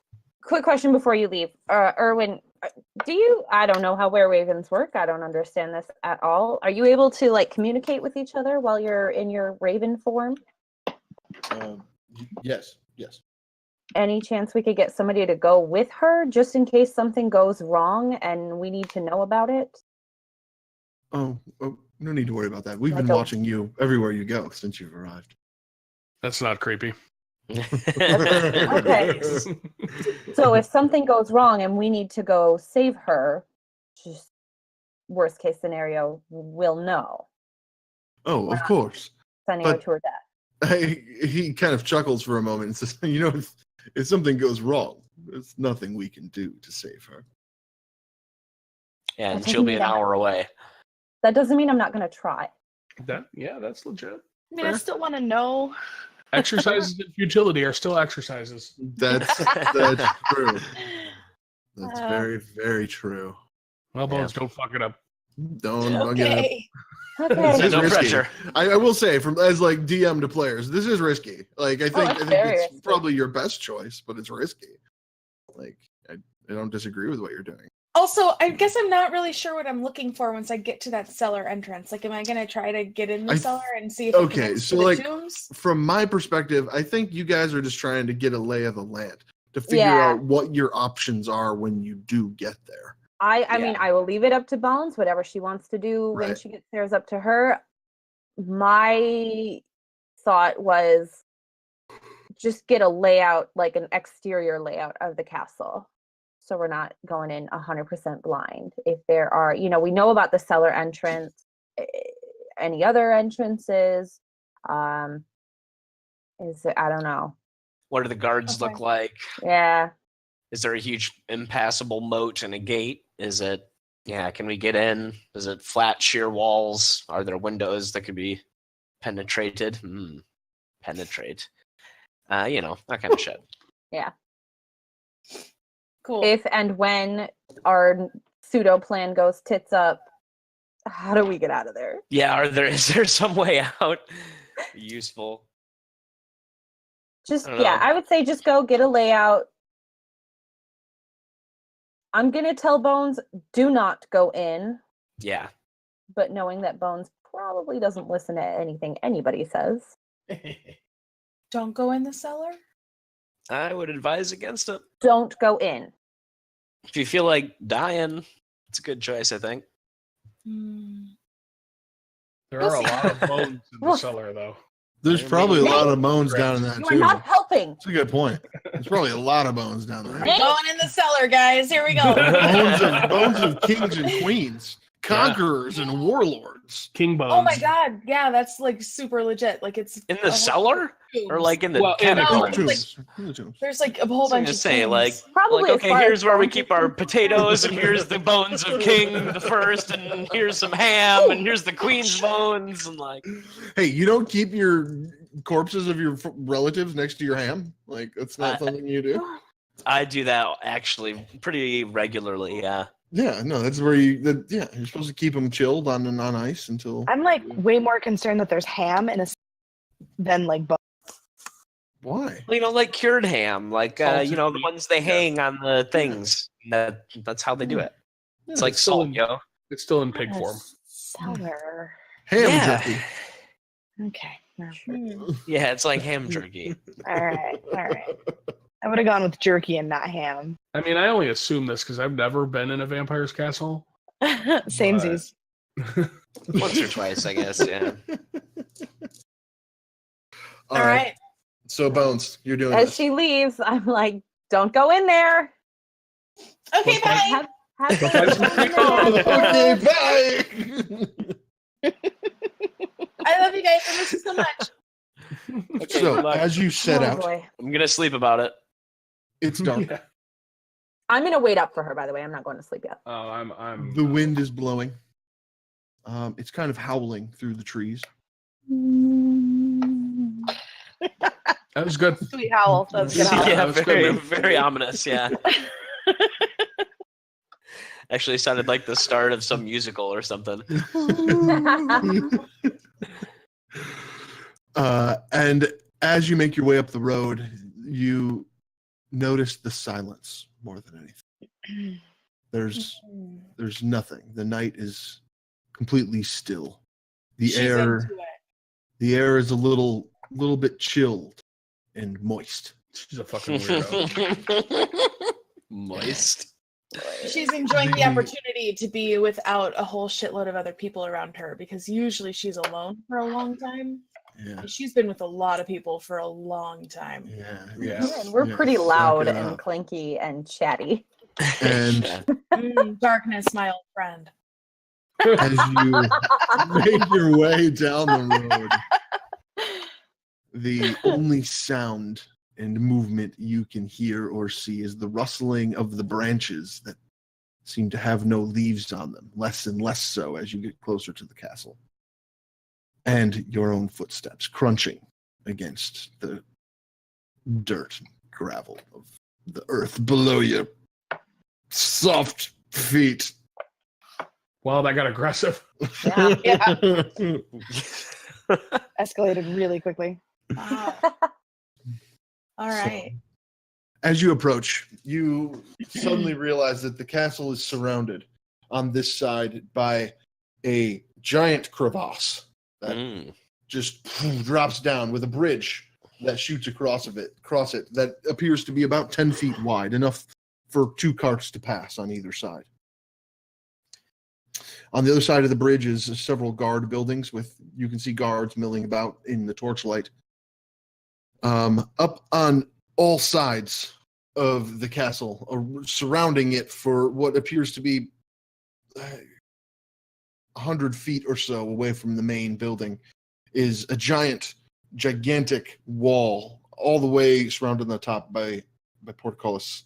Quick question before you leave, Erwin. Do you? I don't know how werewolves work. I don't understand this at all. Are you able to like communicate with each other while you're in your raven form? Yes. Any chance we could get somebody to go with her just in case something goes wrong and we need to know about it? Oh, no need to worry about that. We've I been don't- watching you everywhere you go since you've arrived. That's not creepy. Okay. So if something goes wrong and we need to go save her, just worst case scenario, we'll know. Oh, of course. Sending her But- to her death. He kind of chuckles for a moment and says, "You know, if something goes wrong, there's nothing we can do to save her." And she'll be an hour away. That doesn't mean I'm not going to try. That's legit. I mean, I still want to know. Exercises in futility are still exercises. That's true. That's very, very true. Well, Bones, don't fuck it up. Don't get it. Okay. Okay. This is No risky. pressure. I will say, from as like DM to players, this is risky. Like I think very it's risky. probably your best choice, but it's risky. Like I don't disagree with what you're doing. Also, I guess I'm not really sure what I'm looking for once I get to that cellar entrance. Like, am I gonna try to get in the cellar and see if it Okay, connects so to the like tombs? from my perspective, I think you guys are just trying to get a lay of the land to figure Yeah. out what your options are when you do get there. I mean, I will leave it up to Bones, whatever she wants to do when Right. she gets there is up to her. My thought was just get a layout, like an exterior layout of the castle. So we're not going in 100% blind. If there are, we know about the cellar entrance, any other entrances, I don't know. What do the guards Okay. look like? Yeah. Is there a huge impassable moat and a gate? Is it, can we get in? Is it flat, sheer walls? Are there windows that could be penetrated? Penetrate. That kind of shit. Cool. If and when our pseudo plan goes tits up, how do we get out of there? Yeah, is there some way out? Useful. Just, I don't know. I would say just go get a layout. I'm going to tell Bones, do not go in, Yeah. but knowing that Bones probably doesn't listen to anything anybody says. Don't go in the cellar. I would advise against it. Don't go in. If you feel like dying, it's a good choice, I think. There are a lot of bones in the cellar, though. There's probably a lot of bones down in that You are too. not helping. That's a good point. There's probably a lot of bones down there. Hey. Going in the cellar, guys. Here we go. bones of kings and queens, conquerors and warlords. King bones. Oh my god. Yeah, that's like super legit. Like it's In a the whole cellar? tombs. Or like in the Well, in the catacombs? No, Tombs. In the tombs. There's like a whole I was bunch gonna of say, tombs. like, Probably as okay, far here's as where we bones keep are our concerned. potatoes, and here's the bones of King the First, and here's some ham, and here's the Queen's bones, and like, Hey, you don't keep your corpses of your relatives next to your ham? Like, that's not something you do? I do that actually pretty regularly. Yeah. Yeah, no, that's where you're supposed to keep them chilled on ice until. I'm like way more concerned that there's ham in a than like bones. Why? Well, like cured ham, like Salted the meat. ones they hang on the things. That's how they do it. It's like still salt, in- yo. It's still in pig form. Seller. Ham Yeah. jerky. Okay. Well, Yeah, it's like ham jerky. all right. I would have gone with jerky and not ham. I mean, I only assume this because I've never been in a vampire's castle. Samesies. Once or twice, I guess. Yeah. All All right. So Bones, you're doing As this. she leaves, I'm like, don't go in there. Okay, What bye. Have Go find some fun. Okay, bye. I love you guys. I miss you so much. Okay, So good luck. as you set Oh, out, boy. I'm gonna sleep about it. it's dark. Yeah. I'm gonna wait up for her. By the way, I'm not going to sleep yet. Oh, I'm. The wind is blowing. It's kind of howling through the trees. That was good. Sweet howl. That's good. Howl. Yeah, That was very, good. very ominous. Yeah. Actually, sounded like the start of some musical or something. And as you make your way up the road, you notice the silence more than anything. There's nothing. The night is completely still. She's The air into it. the air is a little bit chilled and moist. She's a fucking weirdo. Moist. She's enjoying the opportunity to be without a whole shitload of other people around her because usually she's alone for a long time. Yeah. And she's been with a lot of people for a long time. Yeah. Yeah. And we're Yeah, pretty suck loud it and up. clanky and chatty. And Yeah. Darkness, my old friend. as you make your way down the road, the only sound and movement you can hear or see is the rustling of the branches that seem to have no leaves on them, less and less so as you get closer to the castle. And your own footsteps crunching against the dirt and gravel of the earth below your soft feet. Wow, that got aggressive. Yeah. Yeah. Escalated really quickly. Wow. All right. As you approach, you suddenly realize that the castle is surrounded on this side by a giant crevasse that Mm. just drops down with a bridge that shoots across it that appears to be about 10 feet wide, enough for 2 carts to pass on either side. On the other side of the bridge is several guard buildings you can see guards milling about in the torchlight. Up on all sides of the castle, surrounding it for what appears to be 100 feet or so away from the main building, is a gigantic wall, all the way surrounded on the top by portcullis.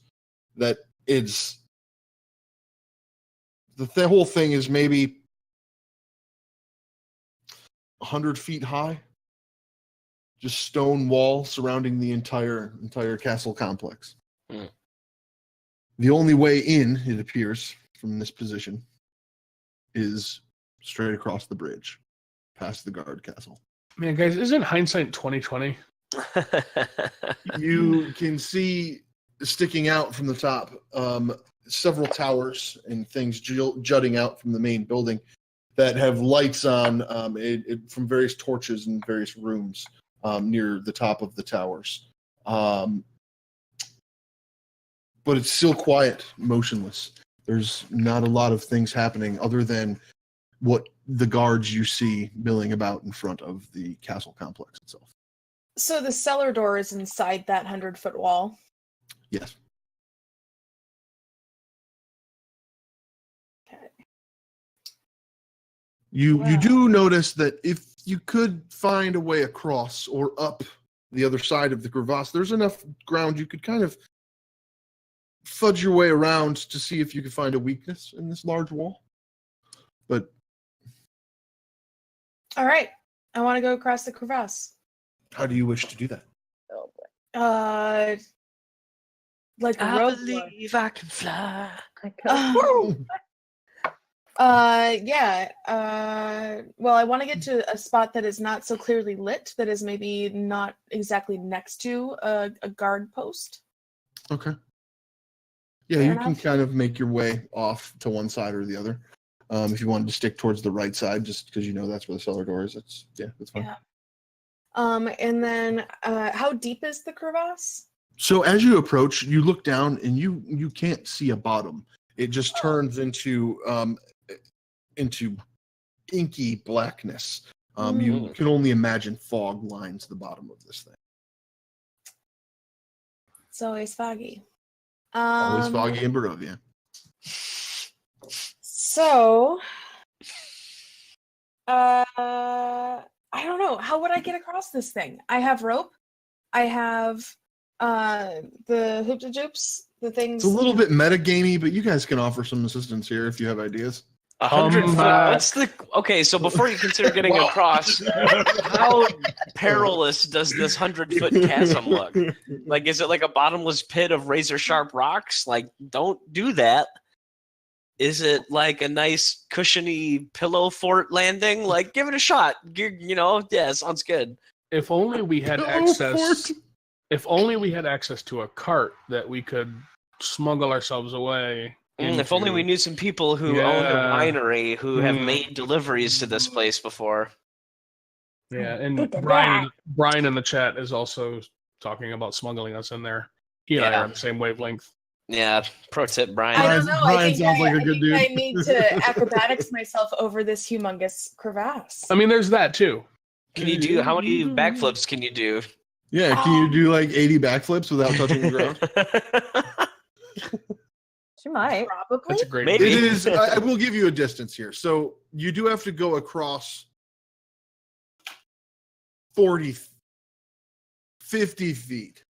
That is the whole thing is maybe 100 feet high. Just stone wall surrounding the entire castle complex. Hmm. The only way in, it appears, from this position, is straight across the bridge, past the guard castle. Man, guys, isn't hindsight 2020? You can see sticking out from the top several towers and things jutting out from the main building that have lights on from various torches in various rooms near the top of the towers. But it's still quiet, motionless. There's not a lot of things happening other than what the guards you see milling about in front of the castle complex itself. So the cellar door is inside that 100-foot wall. Yes. Okay. You Wow. do notice that if you could find a way across or up the other side of the crevasse, there's enough ground you could kind of fudge your way around to see if you could find a weakness in this large wall. But All right. I want to go across the crevasse. how do you wish to do that? Oh, boy. Like a I rope. believe I can fly. I could- Yeah. Well, I want to get to a spot that is not so clearly lit, that is maybe not exactly next to a guard post. Okay. Yeah, Fair you can enough. kind of make your way off to one side or the other. If you wanted to stick towards the right side, just because you know that's where the cellar door is, that's fine. Yeah. And then, how deep is the crevasse? So as you approach, you look down and you can't see a bottom. It just turns into inky blackness. You can only imagine fog lines the bottom of this thing. It's always foggy. Always foggy in Barovia. So, I don't know. How would I get across this thing? I have rope. I have the hoop-de-joops, the things. It's a little bit metagamey, but you guys can offer some assistance here if you have ideas. 100 foot. What's the okay? So before you consider getting across, how perilous does this 100-foot chasm look? Like, is it like a bottomless pit of razor sharp rocks? Like, don't do that. Is it like a nice cushiony pillow fort landing? Like, give it a shot. Yeah, sounds good. If only we had access. If only we had access to a cart that we could smuggle ourselves away. If only we knew some people who owned a winery who have made deliveries to this place before. Yeah, and Brian in the chat is also talking about smuggling us in there. He and I are on the same wavelength. Yeah, pro tip, Brian. I don't know. Brian sounds like a good dude. I need to acrobatics myself over this humongous crevasse. I mean, there's that too. Can you do how many backflips can you do? Yeah, can you do like 80 backflips without touching the ground? She might. Probably. That's a great. Maybe. It is. I will give you a distance here. So you do have to go across 40, 50 feet.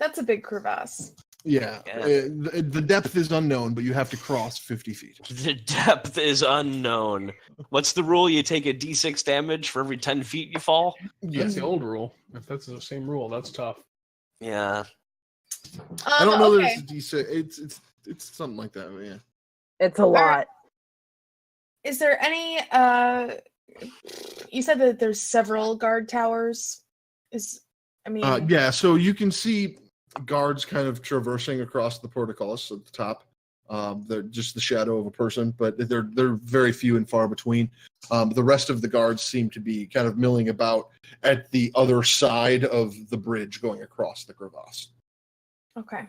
That's a big crevasse. Yeah. The depth is unknown, but you have to cross 50 feet. The depth is unknown. What's the rule? You take a d6 damage for every 10 feet you fall? That's the old rule. If that's the same rule, that's tough. Yeah. I don't know okay. that it's a D6. It's something like that. But yeah. It's a lot. Is there any? You said that there's several guard towers. Yeah. So you can see guards kind of traversing across the portcullis at the top. They're just the shadow of a person, but they're very few and far between. The rest of the guards seem to be kind of milling about at the other side of the bridge going across the crevasse. Okay.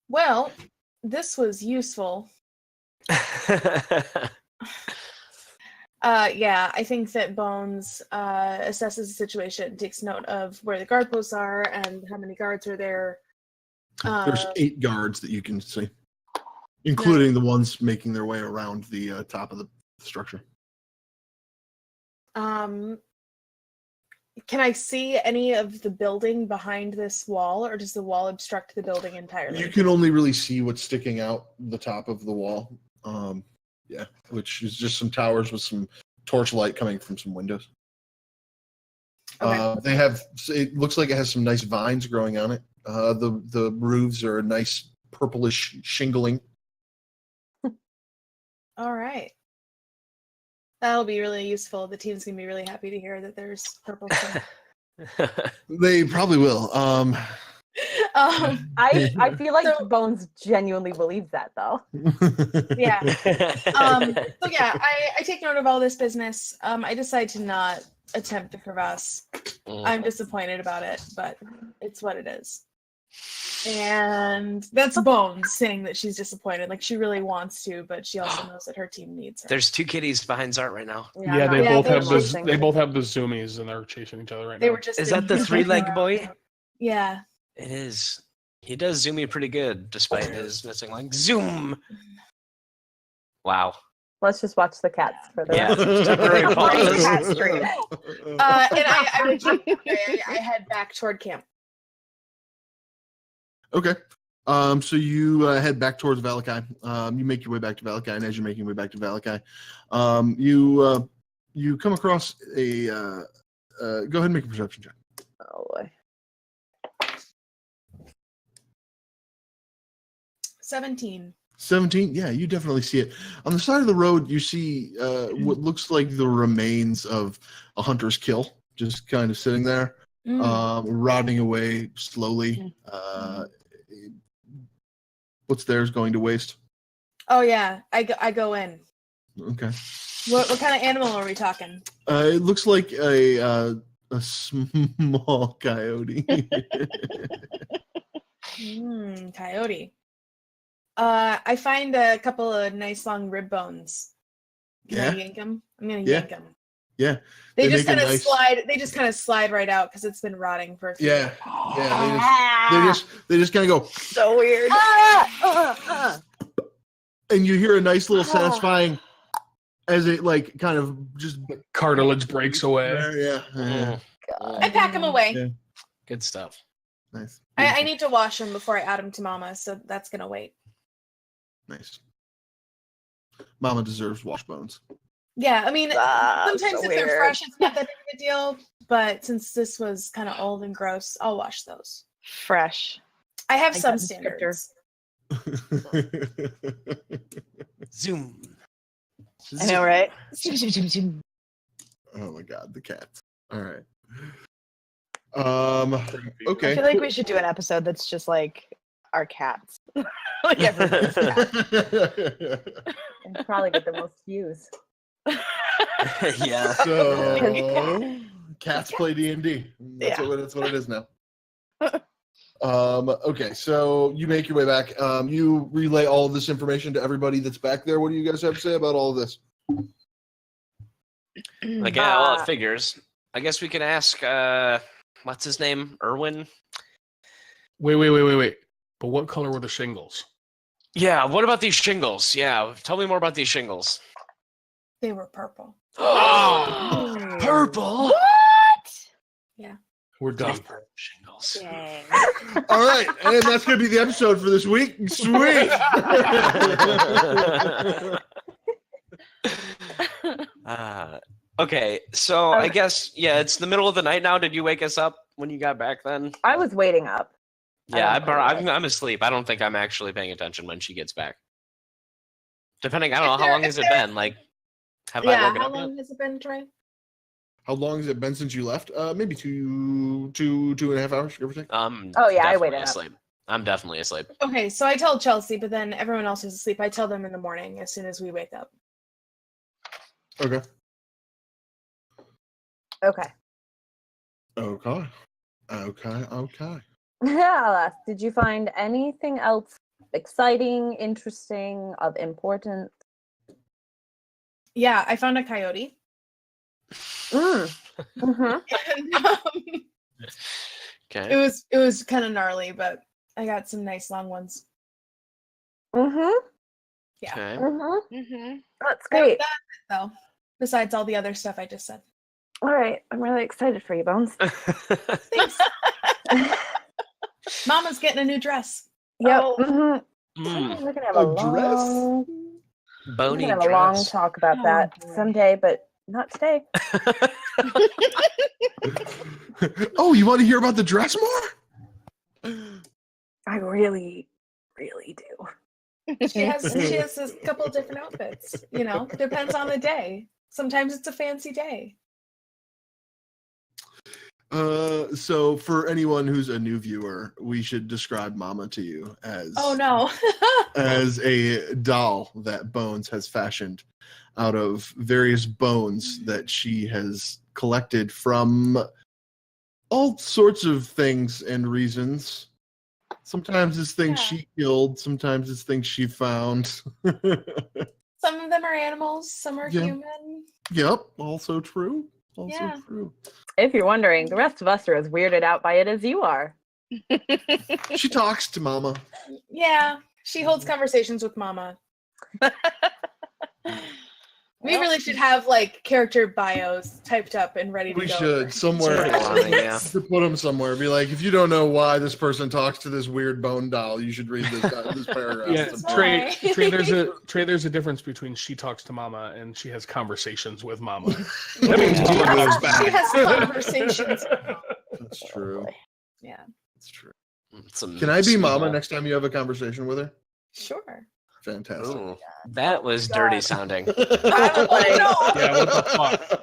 Well, this was useful. Yeah, I think that Bones assesses the situation, takes note of where the guard posts are and how many guards are there. There's 8 guards that you can see, including the ones making their way around the top of the structure. Can I see any of the building behind this wall, or does the wall obstruct the building entirely? You can only really see what's sticking out the top of the wall. Yeah, which is just some towers with some torchlight coming from some windows. Okay. They have. It looks like it has some nice vines growing on it. The roofs are a nice purplish shingling. All right. That'll be really useful. The team's gonna be really happy to hear that there's purple stuff. They probably will. I feel like Bones genuinely believes that, though. Yeah. So yeah, I take note of all this business. I decide to not attempt the crevasse. I'm disappointed about it, but it's what it is. And that's Bones saying that she's disappointed. Like, she really wants to, but she also knows that her team needs her. There's 2 kitties behind Zahrt right now. Yeah, they both have the zoomies and they're chasing each other right now. They were just Is that the 3-leg boy? Yeah. It is. He does zoom me pretty good, despite his missing leg. Zoom! Wow. Let's just watch the cats for the Yeah. Temporary pause. cat stream. And I head back toward camp. Okay. So you head back towards Valakai. You make your way back to Valakai, and as you're making your way back to Valakai, you come across a. Go ahead and make a perception check. Oh boy. 17. 17? Yeah, you definitely see it. On the side of the road, you see what looks like the remains of a hunter's kill, just kind of sitting there, rotting away slowly. What's theirs going to waste? Oh yeah, I go in. Okay. What kind of animal are we talking? It looks like a small coyote. Coyote. I find a couple of nice long rib bones. Can I yank them? I'm gonna yank them. Yeah. They just kind of slide. They just kind of slide right out because it's been rotting for a few. Yeah. Yeah. They just kind of go. So weird. And you hear a nice little satisfying as it like kind of just Cartilage breaks away. Yeah. I pack them away. Yeah. Good stuff. Nice. I need to wash them before I add them to Mama, so that's gonna wait. Nice. Mama deserves washbones. Yeah, I mean, sometimes so if weird. they're fresh, it's not that big of a deal. But since this was kind of old and gross, I'll wash those. Fresh. I have Like some that descriptor. standards. Zoom. I know, right? Oh my god, the cats. All right. I Okay. feel like we should do an episode that's just like our cats. Like everybody's cat. And probably get the most views. Yeah. So cats play D&D. That's what it is now. Okay, so you make your way back. You relay all of this information to everybody that's back there. What do you guys have to say about all of this? Like, yeah, well, it figures. I guess we can ask, what's his name? Erwin? Wait. But what color were the shingles? Yeah, what about these shingles? Yeah, tell me more about these shingles. They were purple. Oh, purple? Yeah. We're done. Purple shingles. Dang. All right, and that's going to be the episode for this week. Sweet. Okay, so I guess, yeah, it's the middle of the night now. Did you wake us up when you got back then? I was waiting up. Yeah, I'm asleep. I don't think I'm actually paying attention when she gets back. Depending, I don't know, how long has it been? Like, have I woken how up long yet? has it been, Trey? How long has it been since you left? Maybe two and a half hours, give or take. Oh, yeah, I waited up. asleep. I'm definitely asleep. Okay, so I tell Chelsea, but then everyone else is asleep. I tell them in the morning as soon as we wake up. Okay. Okay. I'll ask, did you find anything else exciting, interesting, of importance? Yeah, I found a coyote. Mm-hmm. And, Okay. it was kind of gnarly, but I got some nice long ones. Mm-hmm. Yeah. Okay. Mm-hmm. Mm-hmm. That's great. That's it, though. Besides all the other stuff I just said. All right. I'm really excited for you, Bones. Thanks. Mama's getting a new dress. Yep. Oh. Mm-hmm. We're gonna have A a dress? long, Bony have a long dress. talk about Oh, that boy. someday, but not today. Oh, you want to hear about the dress more? I really, really do. She has a couple of different outfits. Depends on the day. Sometimes it's a fancy day. So for anyone who's a new viewer, we should describe Mama to you as as a doll that Bones has fashioned out of various bones that she has collected from all sorts of things and reasons. Sometimes it's things she killed, sometimes it's things she found. Some of them are animals, some are human. Yep, also true. Yeah. True. If you're wondering, the rest of us are as weirded out by it as you are. She talks to Mama. Yeah, she holds conversations with Mama. We really should have character bios typed up and ready to We go. should somewhere. Yeah. To put them somewhere. Be like, if you don't know why this person talks to this weird bone doll, you should read this paragraph. Yeah, It's Trey- There's a difference between she talks to Mama and she has conversations with Mama. That means Mama goes back. She has conversations. That's true. Yeah. That's true. Some Can I be sweet Mama old- next time you have a conversation with her? Sure. Fantastic. Ooh, that was dirty sounding. I would like, Yeah, what the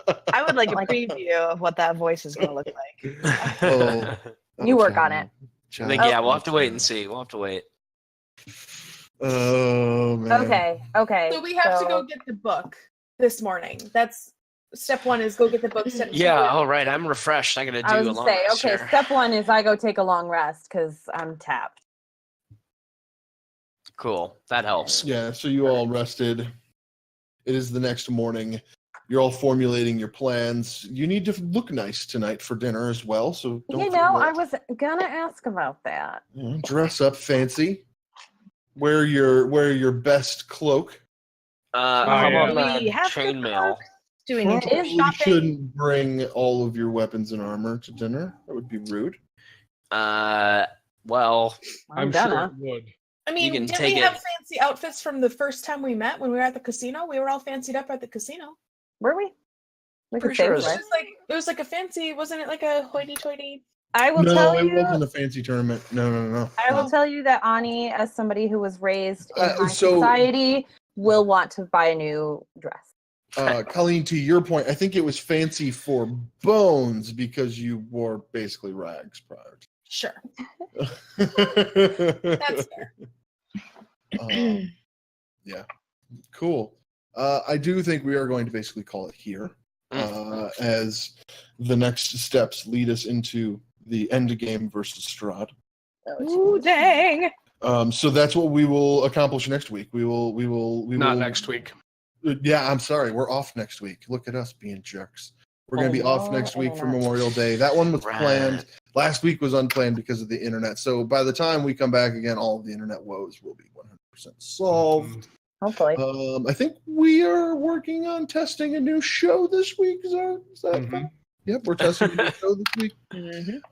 fuck? I would like a preview of what that voice is going to look like. Oh, You work on it. I think, yeah, we'll have to wait and see. We'll have to wait. Oh man. Okay. So we have to go get the book this morning. That's step one is go get the book. Step two, Yeah, all right. I'm refreshed. I got to do I a was long gonna say, rest okay, here. step one is I go take a long rest because I'm tapped. Cool. That helps. Yeah, so you all rested. It is the next morning. You're all formulating your plans. You need to look nice tonight for dinner as well. So don't forget. I was gonna ask about that. Dress up fancy. Wear your best cloak. How yeah. about Do we my have chainmail? Do we need to go Probably shopping? shouldn't bring all of your weapons and armor to dinner. That would be rude. Well, I'm gonna. sure it would. I mean, can didn't take we it. have fancy outfits from the first time we met when we were at the casino? We were all fancied up at the casino. Were we? We could Pretty sure save it was- this. It was like a fancy, wasn't it like a hoity-toity? I will No, tell it you. wasn't a fancy tournament. No. I will tell you that Ani, as somebody who was raised in high so- society, will want to buy a new dress. Colleen, to your point, I think it was fancy for Bones because you wore basically rags prior. Sure. To. That's fair. Yeah, cool. I do think we are going to basically call it here, as the next steps lead us into the end game versus Strahd. Ooh, dang. So that's what we will accomplish next week. We will. Not next week. Yeah, I'm sorry. We're off next week. Look at us being jerks. We're going to be off Hello, next week for internet. Memorial Day. That one was Right. planned. Last week was unplanned because of the internet. So by the time we come back again, all of the internet woes will be 100% solved. Hopefully. I think we are working on testing a new show this week. Is that Mhm. Yep, we're testing a new show this week. Mhm.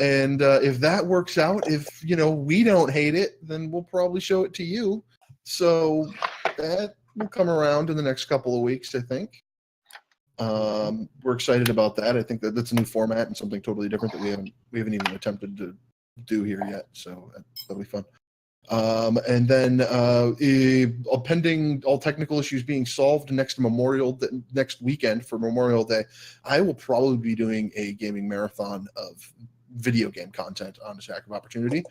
And if that works out, if we don't hate it, then we'll probably show it to you. So that will come around in the next couple of weeks, I think. We're excited about that. I think that's a new format and something totally different that we haven't even attempted to do here yet. So that'll be fun. And then pending all technical issues being solved next weekend for Memorial Day, I will probably be doing a gaming marathon of video game content on Attack of Opportunity.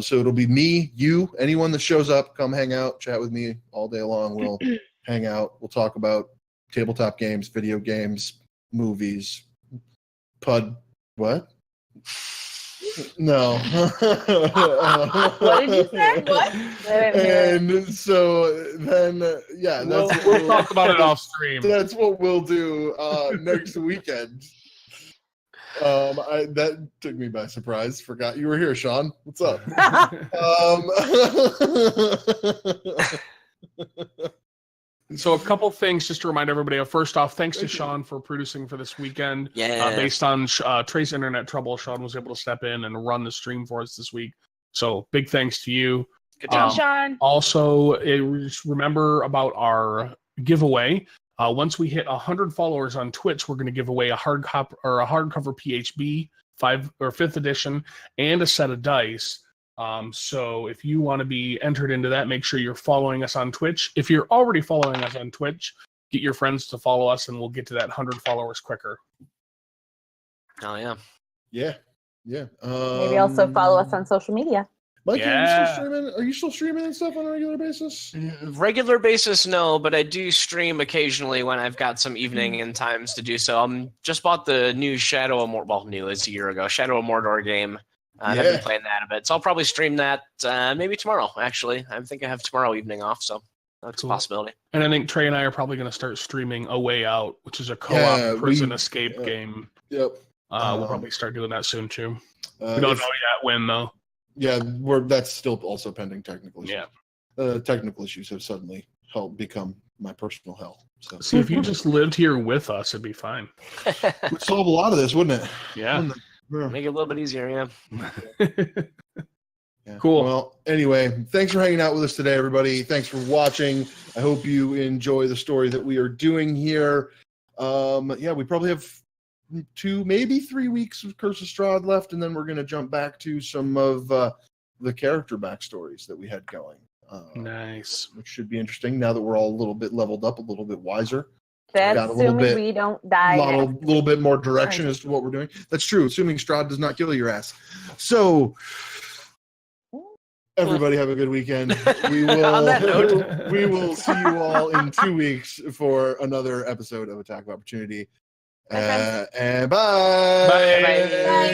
So it'll be me, you, anyone that shows up, come hang out, chat with me all day long. We'll hang out. We'll talk about tabletop games, video games, movies, what? No. What did you say? What? And so then, yeah, We'll talk about it off stream. That's what we'll do next weekend. That took me by surprise. Forgot you were here, Sean. What's up? So a couple things just to remind everybody of. First off, thanks to Sean for producing for this weekend. Yeah. Based on Trey's internet trouble, Sean was able to step in and run the stream for us this week. So big thanks to you. Good job. Sean. Also, remember about our giveaway. Once we hit 100 followers on Twitch, we're going to give away a hardcover PHB 5th edition and a set of dice. So if you want to be entered into that, make sure you're following us on Twitch. If you're already following us on Twitch, get your friends to follow us, and we'll get to that 100 followers quicker. Oh yeah. Yeah. Maybe also follow us on social media. Mike, Yeah. are you still streaming and stuff on a regular basis? Regular basis, no, but I do stream occasionally when I've got some evening and times to do so. Just bought the new Shadow of Mordor. Well, new, it's a year ago. Shadow of Mordor game. I've been playing that a bit, so I'll probably stream that maybe tomorrow. Actually, I think I have tomorrow evening off, so that's Cool. a possibility. And I think Trey and I are probably going to start streaming A Way Out, which is a co-op prison escape game. Yep. We'll probably start doing that soon too. We don't know yet when though. Yeah, that's still also pending technical issues. Yeah. Technical issues have suddenly become my personal hell. So See, if you just lived here with us, it'd be fine. would solve a lot of this, wouldn't it? Yeah. Yeah. Make it a little bit easier, yeah. Yeah. Cool. Well, anyway, thanks for hanging out with us today, everybody. Thanks for watching. I hope you enjoy the story that we are doing here. We probably have 2, maybe 3 weeks of Curse of Strahd left, and then we're going to jump back to some of the character backstories that we had going. Nice. Which should be interesting now that we're all a little bit leveled up, a little bit wiser. That's Got a little assuming bit- we don't die. A next. little bit more direction as to what we're doing. That's true, assuming Strahd does not kill your ass. So, everybody have a good weekend. We will, On that note. we will see you all in 2 weeks for another episode of Attack of Opportunity. Bye, friends. And bye. Bye. Bye.